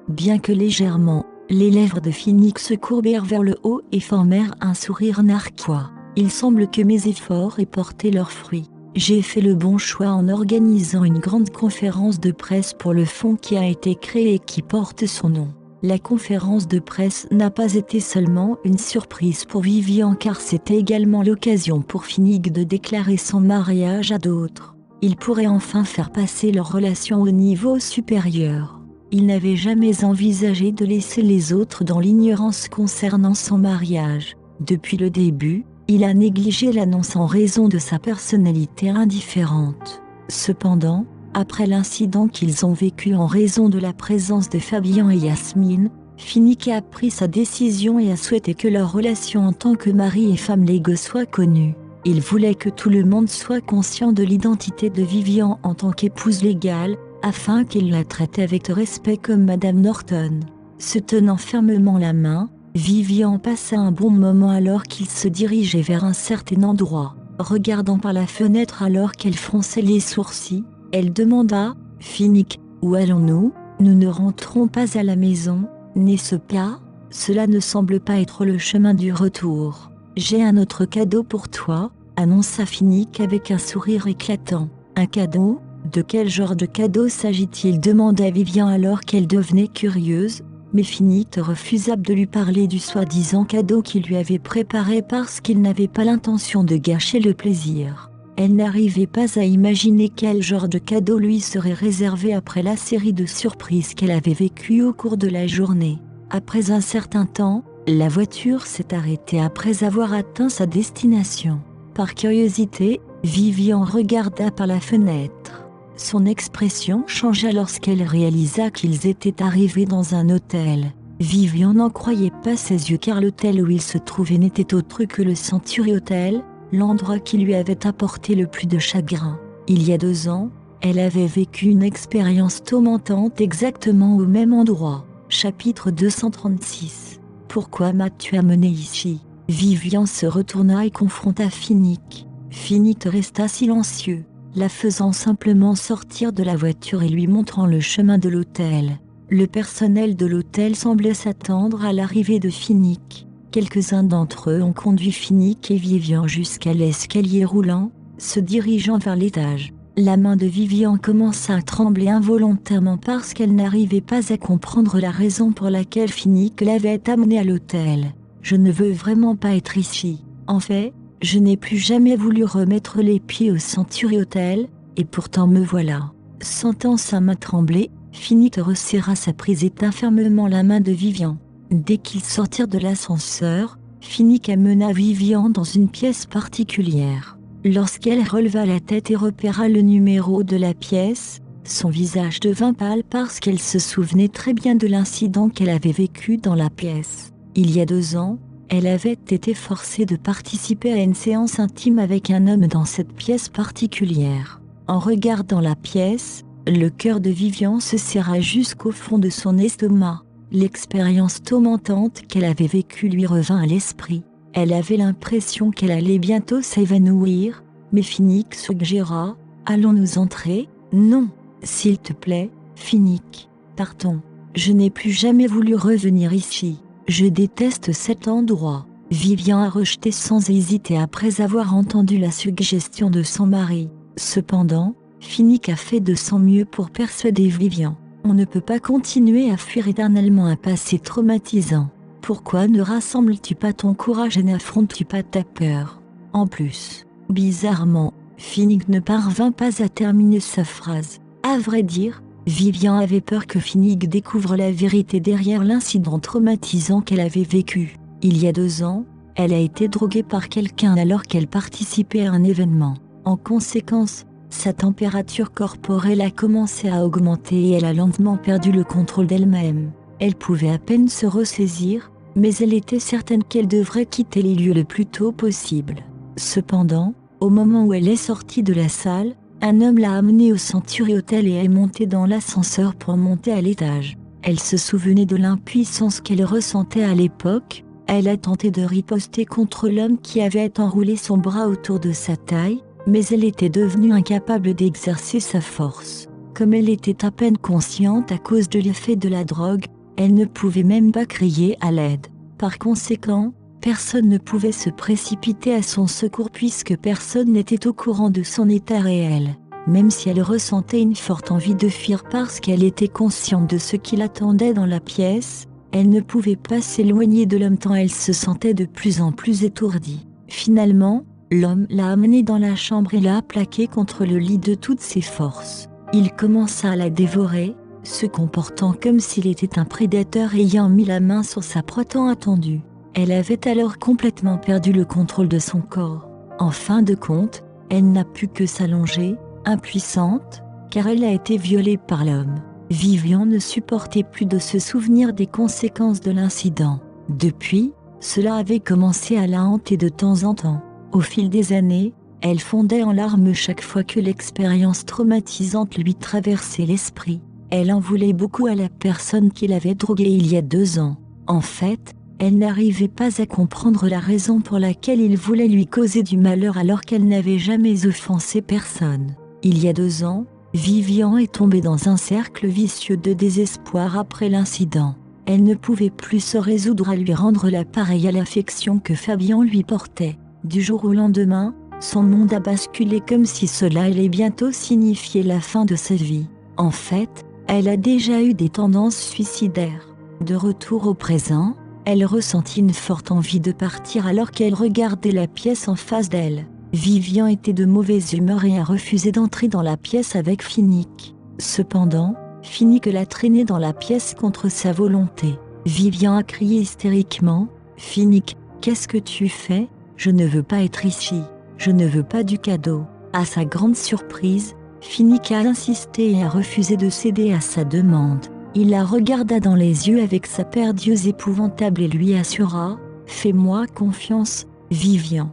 Bien que légèrement, les lèvres de Finnick se courbèrent vers le haut et formèrent un sourire narquois. Il semble que mes efforts aient porté leurs fruits. J'ai fait le bon choix en organisant une grande conférence de presse pour le fonds qui a été créé et qui porte son nom. La conférence de presse n'a pas été seulement une surprise pour Vivian car c'était également l'occasion pour Finnick de déclarer son mariage à d'autres. Il pourrait enfin faire passer leur relation au niveau supérieur. Il n'avait jamais envisagé de laisser les autres dans l'ignorance concernant son mariage. Depuis le début, Il a négligé l'annonce en raison de sa personnalité indifférente. Cependant, après l'incident qu'ils ont vécu en raison de la présence de Fabian et Yasmine, Finnick a pris sa décision et a souhaité que leur relation en tant que mari et femme légaux soit connue. Il voulait que tout le monde soit conscient de l'identité de Vivian en tant qu'épouse légale, afin qu'il la traite avec respect comme Madame Norton. Se tenant fermement la main, Vivian passa un bon moment alors qu'ils se dirigeaient vers un certain endroit. Regardant par la fenêtre alors qu'elle fronçait les sourcils, elle demanda « Finnick, où allons-nous ? Nous ne rentrons pas à la maison, n'est-ce pas ? Cela ne semble pas être le chemin du retour. J'ai un autre cadeau pour toi, annonça Finnick avec un sourire éclatant. Un cadeau ? De quel genre de cadeau s'agit-il ? Demanda Vivian alors qu'elle devenait curieuse. Mais Finnick refusa de lui parler du soi-disant cadeau qu'il lui avait préparé parce qu'il n'avait pas l'intention de gâcher le plaisir. Elle n'arrivait pas à imaginer quel genre de cadeau lui serait réservé après la série de surprises qu'elle avait vécues au cours de la journée. Après un certain temps, la voiture s'est arrêtée après avoir atteint sa destination. Par curiosité, Vivian regarda par la fenêtre. Son expression changea lorsqu'elle réalisa qu'ils étaient arrivés dans un hôtel. Vivian n'en croyait pas ses yeux car l'hôtel où il se trouvait n'était autre que le Century Hotel, l'endroit qui lui avait apporté le plus de chagrin. Il y a 2 ans, elle avait vécu une expérience tourmentante exactement au même endroit. Chapitre 236. Pourquoi m'as-tu amené ici ? Vivian se retourna et confronta Finnick. Finnick resta silencieux, la faisant simplement sortir de la voiture et lui montrant le chemin de l'hôtel. Le personnel de l'hôtel semblait s'attendre à l'arrivée de Finnick. Quelques-uns d'entre eux ont conduit Finnick et Vivian jusqu'à l'escalier roulant, se dirigeant vers l'étage. La main de Vivian commença à trembler involontairement parce qu'elle n'arrivait pas à comprendre la raison pour laquelle Finnick l'avait amenée à l'hôtel. « Je ne veux vraiment pas être ici. En fait, je n'ai plus jamais voulu remettre les pieds au Century Hotel, et pourtant me voilà. » Sentant sa main trembler, Finnick resserra sa prise et tint fermement la main de Vivian. Dès qu'ils sortirent de l'ascenseur, Finnick amena Vivian dans une pièce particulière. Lorsqu'elle releva la tête et repéra le numéro de la pièce, son visage devint pâle parce qu'elle se souvenait très bien de l'incident qu'elle avait vécu dans la pièce. Il y a 2 ans, elle avait été forcée de participer à une séance intime avec un homme dans cette pièce particulière. En regardant la pièce, le cœur de Vivian se serra jusqu'au fond de son estomac. L'expérience tourmentante qu'elle avait vécue lui revint à l'esprit. Elle avait l'impression qu'elle allait bientôt s'évanouir, mais Finnick suggéra « Allons-nous entrer ?»« Non, s'il te plaît, Finnick, partons. Je n'ai plus jamais voulu revenir ici. Je déteste cet endroit. » Vivian a rejeté sans hésiter après avoir entendu la suggestion de son mari. Cependant, Finnick a fait de son mieux pour persuader Vivian. On ne peut pas continuer à fuir éternellement un passé traumatisant. Pourquoi ne rassembles-tu pas ton courage et n'affrontes-tu pas ta peur ? En plus, bizarrement, Finnick ne parvint pas à terminer sa phrase. À vrai dire, Vivian avait peur que Finnick découvre la vérité derrière l'incident traumatisant qu'elle avait vécu. Il y a 2 ans, elle a été droguée par quelqu'un alors qu'elle participait à un événement. En conséquence, sa température corporelle a commencé à augmenter et elle a lentement perdu le contrôle d'elle-même. Elle pouvait à peine se ressaisir, mais elle était certaine qu'elle devrait quitter les lieux le plus tôt possible. Cependant, au moment où elle est sortie de la salle, un homme l'a amenée au Century Hotel et est montée dans l'ascenseur pour monter à l'étage. Elle se souvenait de l'impuissance qu'elle ressentait à l'époque. Elle a tenté de riposter contre l'homme qui avait enroulé son bras autour de sa taille, mais elle était devenue incapable d'exercer sa force. Comme elle était à peine consciente à cause de l'effet de la drogue, elle ne pouvait même pas crier à l'aide. Par conséquent, personne ne pouvait se précipiter à son secours puisque personne n'était au courant de son état réel. Même si elle ressentait une forte envie de fuir parce qu'elle était consciente de ce qui l'attendait dans la pièce, elle ne pouvait pas s'éloigner de l'homme tant elle se sentait de plus en plus étourdie. Finalement, l'homme l'a amenée dans la chambre et l'a plaquée contre le lit de toutes ses forces. Il commença à la dévorer, se comportant comme s'il était un prédateur ayant mis la main sur sa proie tant attendue. Elle avait alors complètement perdu le contrôle de son corps. En fin de compte, elle n'a pu que s'allonger, impuissante, car elle a été violée par l'homme. Vivian ne supportait plus de se souvenir des conséquences de l'incident. Depuis, cela avait commencé à la hanter de temps en temps. Au fil des années, elle fondait en larmes chaque fois que l'expérience traumatisante lui traversait l'esprit. Elle en voulait beaucoup à la personne qui l'avait droguée il y a 2 ans. En fait, elle n'arrivait pas à comprendre la raison pour laquelle il voulait lui causer du malheur alors qu'elle n'avait jamais offensé personne. Il y a 2 ans, Vivian est tombée dans un cercle vicieux de désespoir après l'incident. Elle ne pouvait plus se résoudre à lui rendre l'appareil à l'affection que Fabian lui portait. Du jour au lendemain, son monde a basculé comme si cela allait bientôt signifier la fin de sa vie. En fait, elle a déjà eu des tendances suicidaires. De retour au présent, elle ressentit une forte envie de partir alors qu'elle regardait la pièce en face d'elle. Vivian était de mauvaise humeur et a refusé d'entrer dans la pièce avec Finnick. Cependant, Finnick l'a traînée dans la pièce contre sa volonté. Vivian a crié hystériquement « Finnick, qu'est-ce que tu fais ? Je ne veux pas être ici. Je ne veux pas du cadeau. » À sa grande surprise, Finnick a insisté et a refusé de céder à sa demande. Il la regarda dans les yeux avec sa perdieuse épouvantable et lui assura « Fais-moi confiance, Vivian. »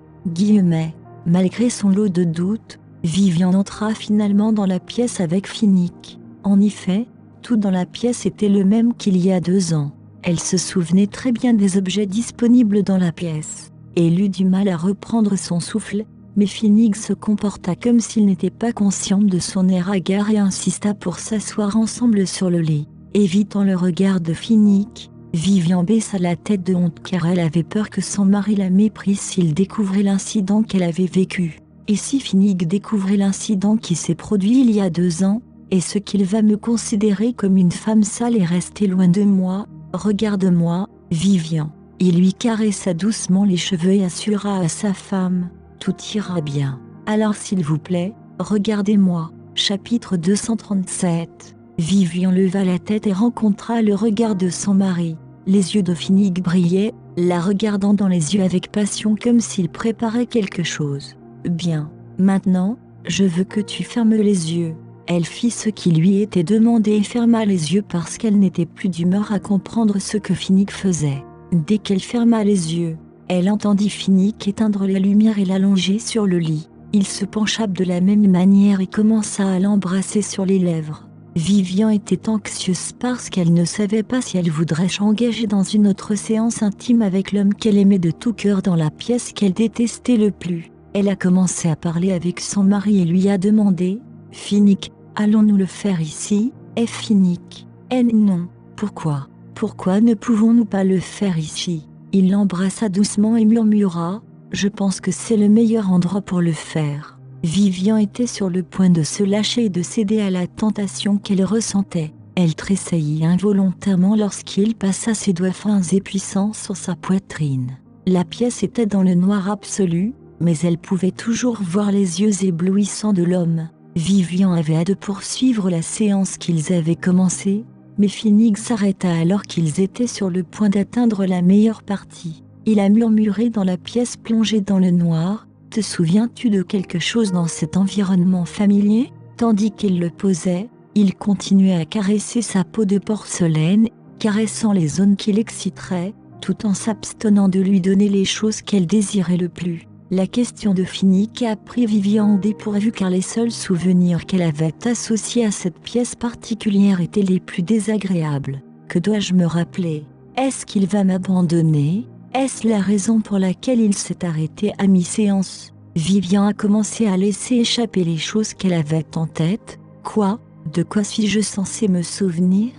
Malgré son lot de doutes, Vivian entra finalement dans la pièce avec Finnick. En effet, tout dans la pièce était le même qu'il y a 2 ans. Elle se souvenait très bien des objets disponibles dans la pièce. Elle eut du mal à reprendre son souffle, mais Finnick se comporta comme s'il n'était pas conscient de son air hagard et insista pour s'asseoir ensemble sur le lit. Évitant le regard de Finnick, Vivian baissa la tête de honte car elle avait peur que son mari la méprise s'il découvrait l'incident qu'elle avait vécu. Et si Finnick découvrait l'incident qui s'est produit il y a 2 ans, est-ce qu'il va me considérer comme une femme sale et rester loin de moi ? Regarde-moi, Vivian. Il lui caressa doucement les cheveux et assura à sa femme « Tout ira bien. Alors s'il vous plaît, regardez-moi. » Chapitre 237. Vivian leva la tête et rencontra le regard de son mari. Les yeux de Finnick brillaient, la regardant dans les yeux avec passion comme s'il préparait quelque chose. « Bien, maintenant, je veux que tu fermes les yeux. » Elle fit ce qui lui était demandé et ferma les yeux parce qu'elle n'était plus d'humeur à comprendre ce que Finnick faisait. Dès qu'elle ferma les yeux, elle entendit Finnick éteindre la lumière et l'allonger sur le lit. Il se pencha de la même manière et commença à l'embrasser sur les lèvres. Vivian était anxieuse parce qu'elle ne savait pas si elle voudrait s'engager dans une autre séance intime avec l'homme qu'elle aimait de tout cœur dans la pièce qu'elle détestait le plus. Elle a commencé à parler avec son mari et lui a demandé « Finnick, allons-nous le faire ici ?» Finnick. Non. Pourquoi ? Pourquoi ne pouvons-nous pas le faire ici ? Il l'embrassa doucement et murmura « Je pense que c'est le meilleur endroit pour le faire. » Vivian était sur le point de se lâcher et de céder à la tentation qu'elle ressentait. Elle tressaillit involontairement lorsqu'il passa ses doigts fins et puissants sur sa poitrine. La pièce était dans le noir absolu, mais elle pouvait toujours voir les yeux éblouissants de l'homme. Vivian avait hâte de poursuivre la séance qu'ils avaient commencée, mais Finnick s'arrêta alors qu'ils étaient sur le point d'atteindre la meilleure partie. Il a murmuré dans la pièce plongée dans le noir. « Te souviens-tu de quelque chose dans cet environnement familier ?» Tandis qu'il le posait, il continuait à caresser sa peau de porcelaine, caressant les zones qui l'exciteraient, tout en s'abstenant de lui donner les choses qu'elle désirait le plus. La question de Finnick a pris Vivian au dépourvu car les seuls souvenirs qu'elle avait associés à cette pièce particulière étaient les plus désagréables. Que dois-je me rappeler ? Est-ce qu'il va m'abandonner ? Est-ce la raison pour laquelle il s'est arrêté à mi-séance ? Vivian a commencé à laisser échapper les choses qu'elle avait en tête. Quoi ? De quoi suis-je censée me souvenir ?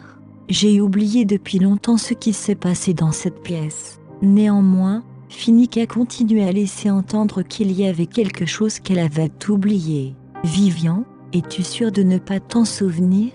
J'ai oublié depuis longtemps ce qui s'est passé dans cette pièce. Néanmoins, Finnick a continué à laisser entendre qu'il y avait quelque chose qu'elle avait oublié. Vivian, es-tu sûre de ne pas t'en souvenir ?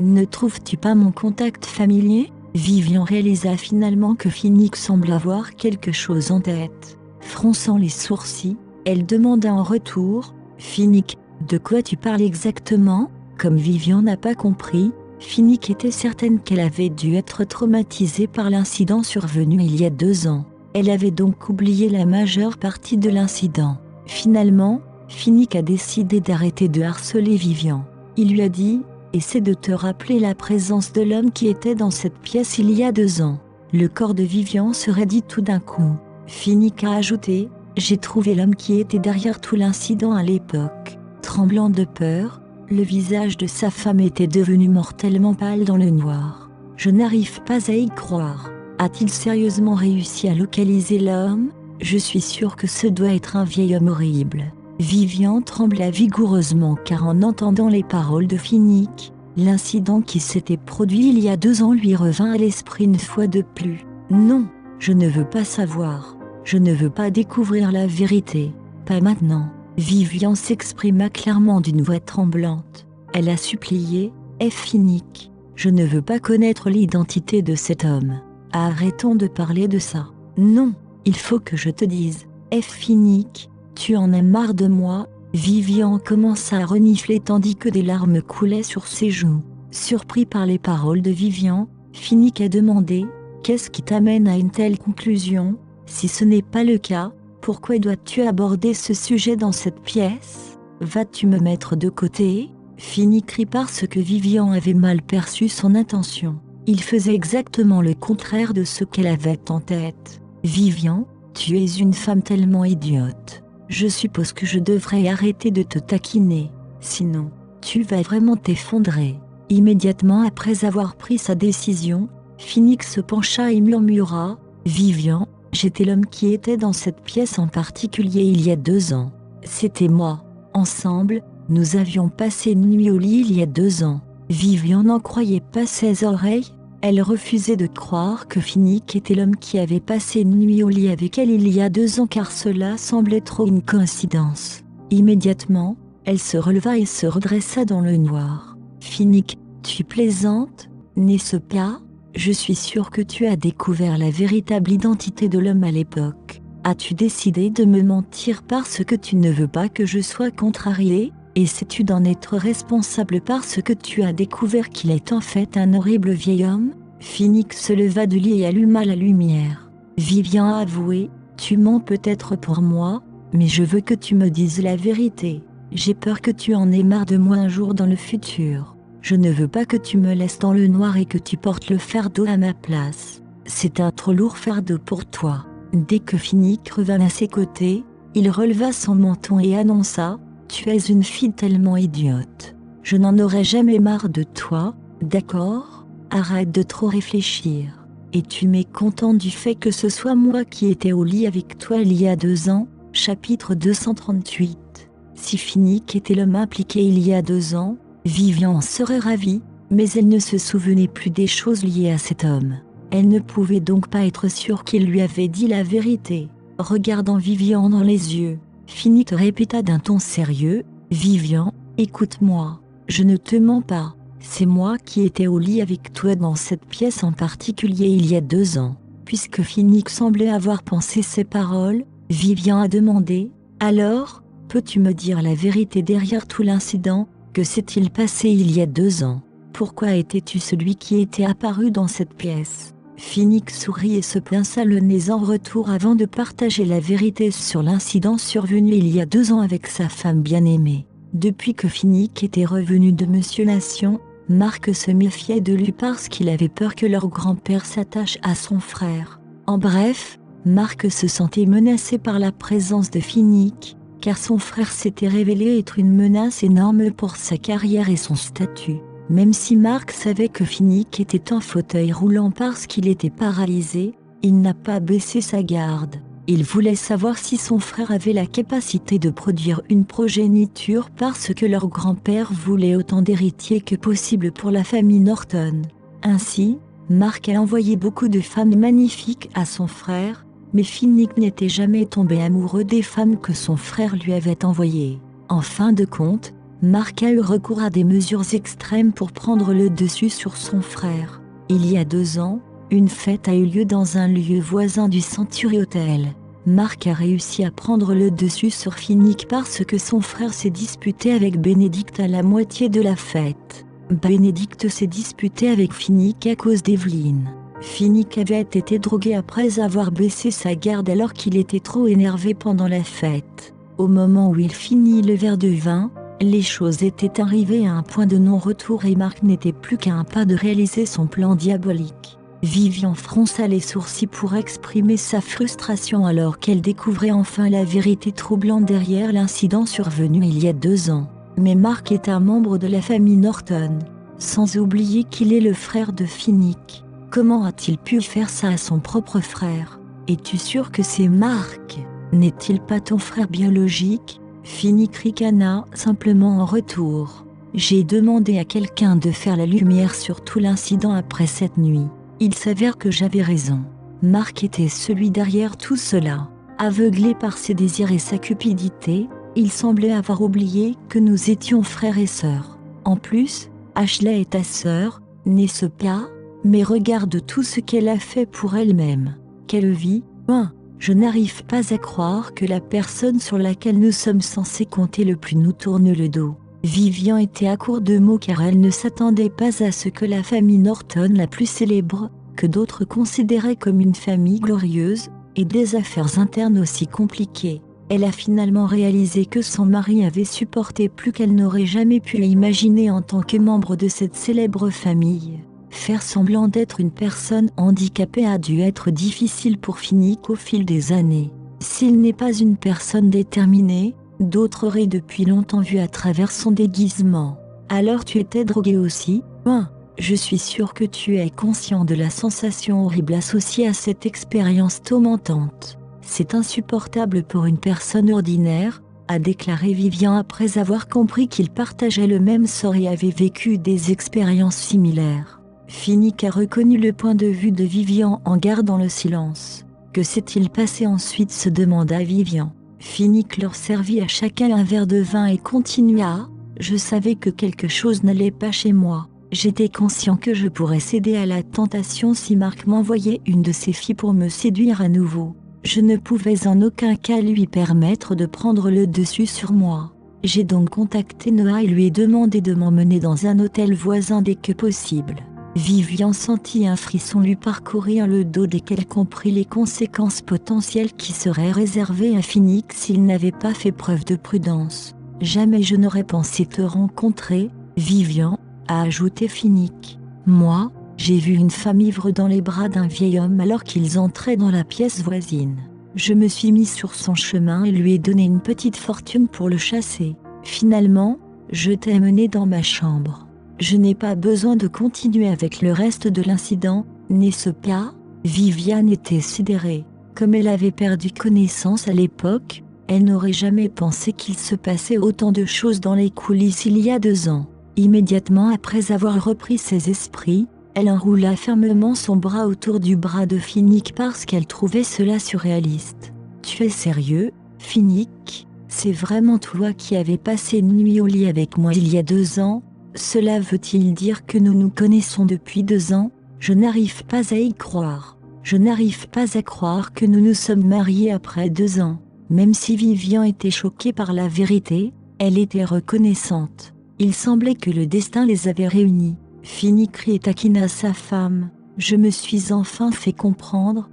Ne trouves-tu pas mon contact familier ? Vivian réalisa finalement que Finnick semble avoir quelque chose en tête. Fronçant les sourcils, elle demanda en retour « Finnick, de quoi tu parles exactement ?» Comme Vivian n'a pas compris, Finnick était certaine qu'elle avait dû être traumatisée par l'incident survenu il y a 2 ans. Elle avait donc oublié la majeure partie de l'incident. Finalement, Finnick a décidé d'arrêter de harceler Vivian. Il lui a dit « Essaie de te rappeler la présence de l'homme qui était dans cette pièce il y a 2 ans. » Le corps de Vivian se raidit tout d'un coup. Finnick a ajouté « J'ai trouvé l'homme qui était derrière tout l'incident à l'époque. » Tremblant de peur, le visage de sa femme était devenu mortellement pâle dans le noir. « Je n'arrive pas à y croire. A-t-il sérieusement réussi à localiser l'homme ? Je suis sûre que ce doit être un vieil homme horrible. » Vivian trembla vigoureusement car en entendant les paroles de Finnick, l'incident qui s'était produit il y a 2 ans lui revint à l'esprit une fois de plus. « Non, je ne veux pas savoir. Je ne veux pas découvrir la vérité. Pas maintenant. » Vivian s'exprima clairement d'une voix tremblante. Elle a supplié « Finnick, je ne veux pas connaître l'identité de cet homme. Arrêtons de parler de ça. Non, il faut que je te dise. Finnick, tu en as marre de moi ?» Vivian commença à renifler tandis que des larmes coulaient sur ses joues. Surpris par les paroles de Vivian, Finnick a demandé « Qu'est-ce qui t'amène à une telle conclusion ? Si ce n'est pas le cas, pourquoi dois-tu aborder ce sujet dans cette pièce ? Vas-tu me mettre de côté ?» Finnick rit parce que Vivian avait mal perçu son intention. Il faisait exactement le contraire de ce qu'elle avait en tête. « Vivian, tu es une femme tellement idiote. Je suppose que je devrais arrêter de te taquiner. Sinon, tu vas vraiment t'effondrer. » Immédiatement après avoir pris sa décision, Finnick se pencha et murmura « Vivian, j'étais l'homme qui était dans cette pièce en particulier il y a 2 ans. C'était moi. Ensemble, nous avions passé une nuit au lit il y a 2 ans. » Vivian n'en croyait pas ses oreilles. Elle refusait de croire que Finnick était l'homme qui avait passé une nuit au lit avec elle il y a 2 ans car cela semblait trop une coïncidence. Immédiatement, elle se releva et se redressa dans le noir. « Finnick, tu plaisantes, n'est-ce pas ? Je suis sûre que tu as découvert la véritable identité de l'homme à l'époque. As-tu décidé de me mentir parce que tu ne veux pas que je sois contrariée ? Essaies-tu d'en être responsable parce que tu as découvert qu'il est en fait un horrible vieil homme ?» Finnick se leva du lit et alluma la lumière. Vivian a avoué « Tu mens peut-être pour moi, mais je veux que tu me dises la vérité. J'ai peur que tu en aies marre de moi un jour dans le futur. Je ne veux pas que tu me laisses dans le noir et que tu portes le fardeau à ma place. C'est un trop lourd fardeau pour toi. » Dès que Finnick revint à ses côtés, il releva son menton et annonça « Tu es une fille tellement idiote. Je n'en aurai jamais marre de toi, d'accord ? Arrête de trop réfléchir. Es-tu mécontent du fait que ce soit moi qui étais au lit avec toi il y a 2 ans ?» Chapitre 238. Si Finnick était l'homme impliqué il y a 2 ans, Vivian en serait ravie, mais elle ne se souvenait plus des choses liées à cet homme. Elle ne pouvait donc pas être sûre qu'il lui avait dit la vérité. Regardant Vivian dans les yeux, Finnick répéta d'un ton sérieux « Vivian, écoute-moi, je ne te mens pas. C'est moi qui étais au lit avec toi dans cette pièce en particulier il y a 2 ans. » Puisque Finnick semblait avoir pensé ces paroles, Vivian a demandé « Alors, peux-tu me dire la vérité derrière tout l'incident ? Que s'est-il passé il y a 2 ans ? Pourquoi étais-tu celui qui était apparu dans cette pièce ?» Finnick sourit et se pinça le nez en retour avant de partager la vérité sur l'incident survenu il y a 2 ans avec sa femme bien-aimée. Depuis que Finnick était revenu de Monsieur Nation, Marc se méfiait de lui parce qu'il avait peur que leur grand-père s'attache à son frère. En bref, Marc se sentait menacé par la présence de Finnick, car son frère s'était révélé être une menace énorme pour sa carrière et son statut. Même si Marc savait que Finnick était en fauteuil roulant parce qu'il était paralysé, il n'a pas baissé sa garde. Il voulait savoir si son frère avait la capacité de produire une progéniture parce que leur grand-père voulait autant d'héritiers que possible pour la famille Norton. Ainsi, Marc a envoyé beaucoup de femmes magnifiques à son frère, mais Finnick n'était jamais tombé amoureux des femmes que son frère lui avait envoyées. En fin de compte, Marc a eu recours à des mesures extrêmes pour prendre le dessus sur son frère. Il y a 2 ans, une fête a eu lieu dans un lieu voisin du Century Hotel. Marc a réussi à prendre le dessus sur Finnick parce que son frère s'est disputé avec Bénédicte à la moitié de la fête. Bénédicte s'est disputée avec Finnick à cause d'Evelyne. Finnick avait été drogué après avoir baissé sa garde alors qu'il était trop énervé pendant la fête. Au moment où il finit le verre de vin, les choses étaient arrivées à un point de non-retour et Marc n'était plus qu'à un pas de réaliser son plan diabolique. Vivian fronça les sourcils pour exprimer sa frustration alors qu'elle découvrait enfin la vérité troublante derrière l'incident survenu il y a 2 ans. Mais Marc est un membre de la famille Norton, sans oublier qu'il est le frère de Finnick. Comment a-t-il pu faire ça à son propre frère? Es-tu sûr que c'est Marc? N'est-il pas ton frère biologique? Finnick ricana simplement en retour. J'ai demandé à quelqu'un de faire la lumière sur tout l'incident après cette nuit. Il s'avère que j'avais raison. Marc était celui derrière tout cela. Aveuglé par ses désirs et sa cupidité, il semblait avoir oublié que nous étions frères et sœurs. En plus, Ashley est ta sœur, n'est-ce pas? Mais regarde tout ce qu'elle a fait pour elle-même. Quelle vie, hein? Je n'arrive pas à croire que la personne sur laquelle nous sommes censés compter le plus nous tourne le dos. Vivian était à court de mots car elle ne s'attendait pas à ce que la famille Norton la plus célèbre, que d'autres considéraient comme une famille glorieuse, ait des affaires internes aussi compliquées. Elle a finalement réalisé que son mari avait supporté plus qu'elle n'aurait jamais pu l'imaginer en tant que membre de cette célèbre famille. Faire semblant d'être une personne handicapée a dû être difficile pour Finnick au fil des années. S'il n'est pas une personne déterminée, d'autres auraient depuis longtemps vu à travers son déguisement. Alors tu étais drogué aussi, hein? Je suis sûre que tu es conscient de la sensation horrible associée à cette expérience tourmentante. C'est insupportable pour une personne ordinaire, a déclaré Vivian après avoir compris qu'il partageait le même sort et avait vécu des expériences similaires. Finnick a reconnu le point de vue de Vivian en gardant le silence. Que s'est-il passé ensuite, se demanda Vivian. Finnick leur servit à chacun un verre de vin et continua. Je savais que quelque chose n'allait pas chez moi. J'étais conscient que je pourrais céder à la tentation si Marc m'envoyait une de ses filles pour me séduire à nouveau. Je ne pouvais en aucun cas lui permettre de prendre le dessus sur moi. J'ai donc contacté Noah et lui ai demandé de m'emmener dans un hôtel voisin dès que possible. Vivian sentit un frisson lui parcourir le dos dès qu'elle comprit les conséquences potentielles qui seraient réservées à Finnick s'il n'avait pas fait preuve de prudence. Jamais je n'aurais pensé te rencontrer, Vivian, a ajouté Finnick. Moi, j'ai vu une femme ivre dans les bras d'un vieil homme alors qu'ils entraient dans la pièce voisine. Je me suis mis sur son chemin et lui ai donné une petite fortune pour le chasser. Finalement, je t'ai amené dans ma chambre. Je n'ai pas besoin de continuer avec le reste de l'incident, n'est-ce pas? Viviane était sidérée. Comme elle avait perdu connaissance à l'époque, elle n'aurait jamais pensé qu'il se passait autant de choses dans les coulisses il y a 2 ans. Immédiatement après avoir repris ses esprits, elle enroula fermement son bras autour du bras de Finnick parce qu'elle trouvait cela surréaliste. Tu es sérieux, Finnick? C'est vraiment toi qui avais passé une nuit au lit avec moi il y a 2 ans? Cela veut-il dire que nous nous connaissons depuis 2 ans? Je n'arrive pas à y croire. Je n'arrive pas à croire que nous nous sommes mariés après 2 ans. Même si Vivian était choquée par la vérité, elle était reconnaissante. Il semblait que le destin les avait réunis. Finnick riait et taquina sa femme. Je me suis enfin fait comprendre.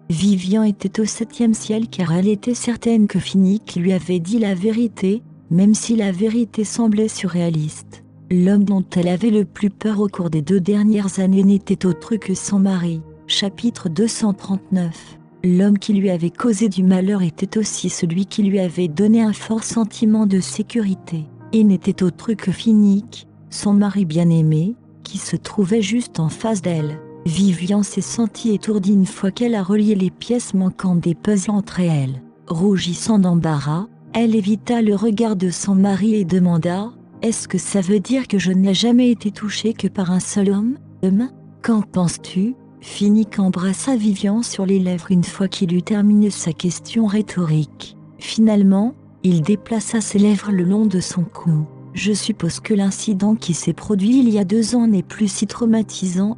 Vivian était au 7e ciel car elle était certaine que Finnick lui avait dit la vérité, même si la vérité semblait surréaliste. L'homme dont elle avait le plus peur au cours des 2 dernières années n'était autre que son mari. Chapitre 239. L'homme qui lui avait causé du malheur était aussi celui qui lui avait donné un fort sentiment de sécurité. Et n'était autre que Finnick, son mari bien-aimé, qui se trouvait juste en face d'elle. Vivian s'est sentie étourdie une fois qu'elle a relié les pièces manquantes des puzzles entre elles. Rougissant d'embarras, elle évita le regard de son mari et demanda « Est-ce que ça veut dire que je n'ai jamais été touchée que par un seul homme? Qu'en penses-tu » Finnick embrassa Vivian sur les lèvres une fois qu'il eut terminé sa question rhétorique. Finalement, il déplaça ses lèvres le long de son cou. « Je suppose que l'incident qui s'est produit il y a 2 ans n'est plus si traumatisant. »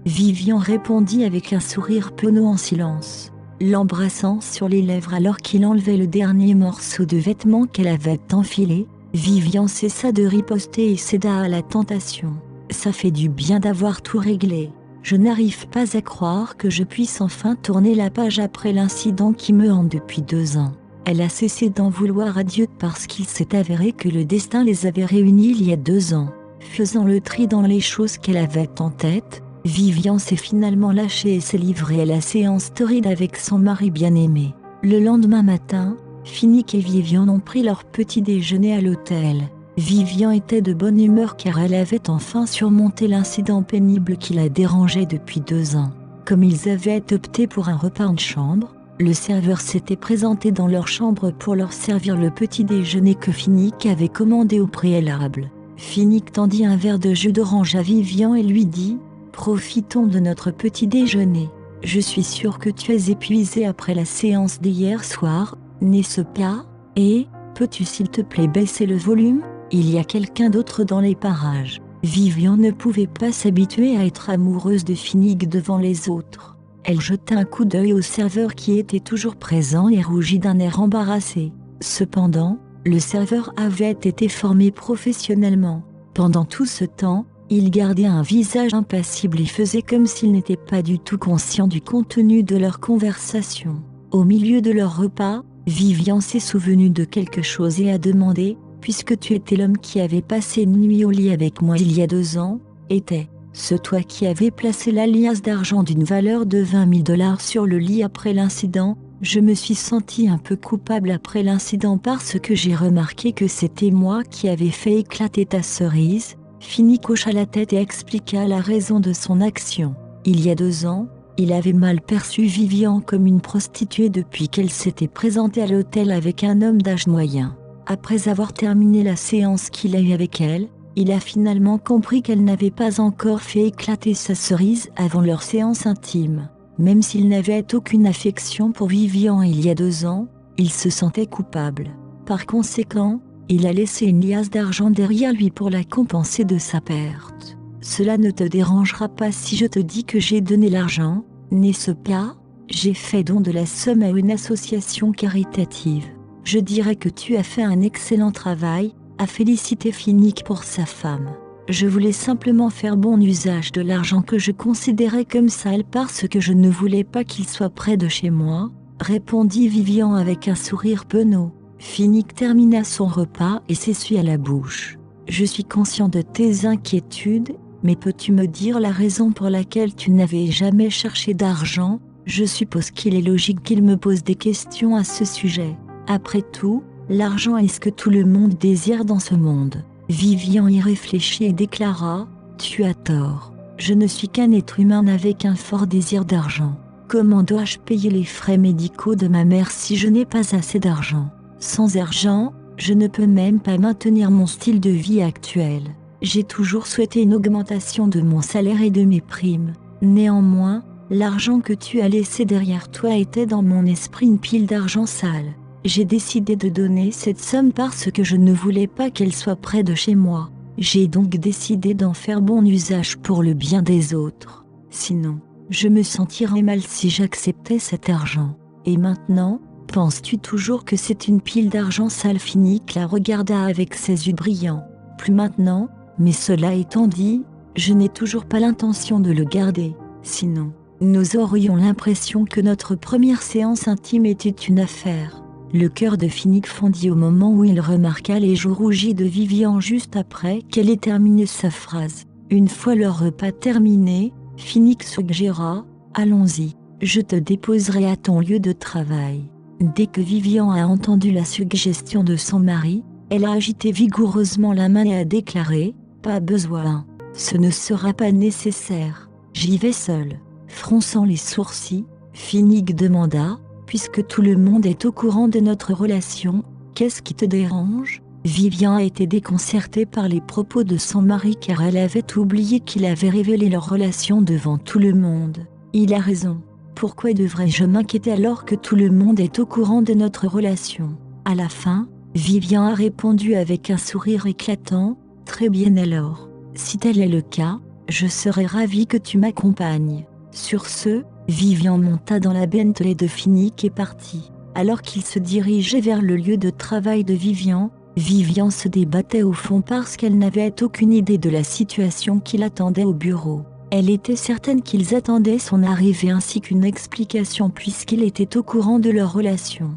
Vivian répondit avec un sourire penaud en silence, l'embrassant sur les lèvres alors qu'il enlevait le dernier morceau de vêtement qu'elle avait enfilé. Vivian cessa de riposter et céda à la tentation. « Ça fait du bien d'avoir tout réglé. » Je n'arrive pas à croire que je puisse enfin tourner la page après l'incident qui me hante depuis 2 ans. Elle a cessé d'en vouloir à Dieu parce qu'il s'est avéré que le destin les avait réunis il y a 2 ans. Faisant le tri dans les choses qu'elle avait en tête, Vivian s'est finalement lâchée et s'est livrée à la séance torride avec son mari bien-aimé. Le lendemain matin, Finnick et Vivian ont pris leur petit déjeuner à l'hôtel. Vivian était de bonne humeur car elle avait enfin surmonté l'incident pénible qui la dérangeait depuis 2 ans. Comme ils avaient opté pour un repas en chambre, le serveur s'était présenté dans leur chambre pour leur servir le petit déjeuner que Finnick avait commandé au préalable. Finnick tendit un verre de jus d'orange à Vivian et lui dit « Profitons de notre petit déjeuner. Je suis sûre que tu es épuisée après la séance d'hier soir, n'est-ce pas? Et, peux-tu s'il te plaît baisser le volume? Il y a quelqu'un d'autre dans les parages. » Vivian ne pouvait pas s'habituer à être amoureuse de Finnick devant les autres. Elle jeta un coup d'œil au serveur qui était toujours présent et rougit d'un air embarrassé. Cependant, le serveur avait été formé professionnellement. Pendant tout ce temps, il gardait un visage impassible et faisait comme s'il n'était pas du tout conscient du contenu de leur conversation. Au milieu de leur repas, Vivian s'est souvenue de quelque chose et a demandé « Puisque tu étais l'homme qui avait passé une nuit au lit avec moi il y a 2 ans, était-ce toi qui avais placé la liasse d'argent d'une valeur de 20 000 $ sur le lit après l'incident ?» Je me suis sentie un peu coupable après l'incident parce que j'ai remarqué que c'était moi qui avais fait éclater ta cerise. Finnick hocha la tête et expliqua la raison de son action. Il y a 2 ans, il avait mal perçu Vivian comme une prostituée depuis qu'elle s'était présentée à l'hôtel avec un homme d'âge moyen. Après avoir terminé la séance qu'il a eue avec elle, il a finalement compris qu'elle n'avait pas encore fait éclater sa cerise avant leur séance intime. Même s'il n'avait aucune affection pour Vivian il y a 2 ans, il se sentait coupable. Par conséquent, il a laissé une liasse d'argent derrière lui pour la compenser de sa perte. Cela ne te dérangera pas si je te dis que j'ai donné l'argent, n'est-ce pas? J'ai fait don de la somme à une association caritative. Je dirais que tu as fait un excellent travail, a félicité Finnick pour sa femme. Je voulais simplement faire bon usage de l'argent que je considérais comme sale parce que je ne voulais pas qu'il soit près de chez moi, répondit Vivian avec un sourire penaud. Finnick termina son repas et s'essuya la bouche. Je suis conscient de tes inquiétudes, mais peux-tu me dire la raison pour laquelle tu n'avais jamais cherché d'argent? Je suppose qu'il est logique qu'il me pose des questions à ce sujet. Après tout, l'argent est ce que tout le monde désire dans ce monde. Vivian y réfléchit et déclara « Tu as tort. Je ne suis qu'un être humain avec un fort désir d'argent. Comment dois-je payer les frais médicaux de ma mère si je n'ai pas assez d'argent? Sans argent, je ne peux même pas maintenir mon style de vie actuel. J'ai toujours souhaité une augmentation de mon salaire et de mes primes. Néanmoins, l'argent que tu as laissé derrière toi était dans mon esprit une pile d'argent sale. J'ai décidé de donner cette somme parce que je ne voulais pas qu'elle soit près de chez moi. J'ai donc décidé d'en faire bon usage pour le bien des autres. Sinon, je me sentirais mal si j'acceptais cet argent. Et maintenant, penses-tu toujours que c'est une pile d'argent sale? Finnick la regarda avec ses yeux brillants. Plus maintenant, mais cela étant dit, je n'ai toujours pas l'intention de le garder. Sinon, nous aurions l'impression que notre première séance intime était une affaire. Le cœur de Finnick fondit au moment où il remarqua les joues rougies de Vivian juste après qu'elle ait terminé sa phrase. Une fois leur repas terminé, Finnick suggéra « Allons-y, je te déposerai à ton lieu de travail ». Dès que Vivian a entendu la suggestion de son mari, elle a agité vigoureusement la main et a déclaré « Pas besoin, ce ne sera pas nécessaire, j'y vais seule ». Fronçant les sourcils, Finnick demanda « Puisque tout le monde est au courant de notre relation, qu'est-ce qui te dérange ?» Vivian a été déconcertée par les propos de son mari car elle avait oublié qu'il avait révélé leur relation devant tout le monde. Il a raison. Pourquoi devrais-je m'inquiéter alors que tout le monde est au courant de notre relation? À la fin, Vivian a répondu avec un sourire éclatant « Très bien alors. Si tel est le cas, je serai ravie que tu m'accompagnes. » Sur ce, Vivian monta dans la Bentley de Finnick et partit. Alors qu'il se dirigeait vers le lieu de travail de Vivian se débattait au fond parce qu'elle n'avait aucune idée de la situation qui l'attendait au bureau. Elle était certaine qu'ils attendaient son arrivée ainsi qu'une explication puisqu'il était au courant de leur relation.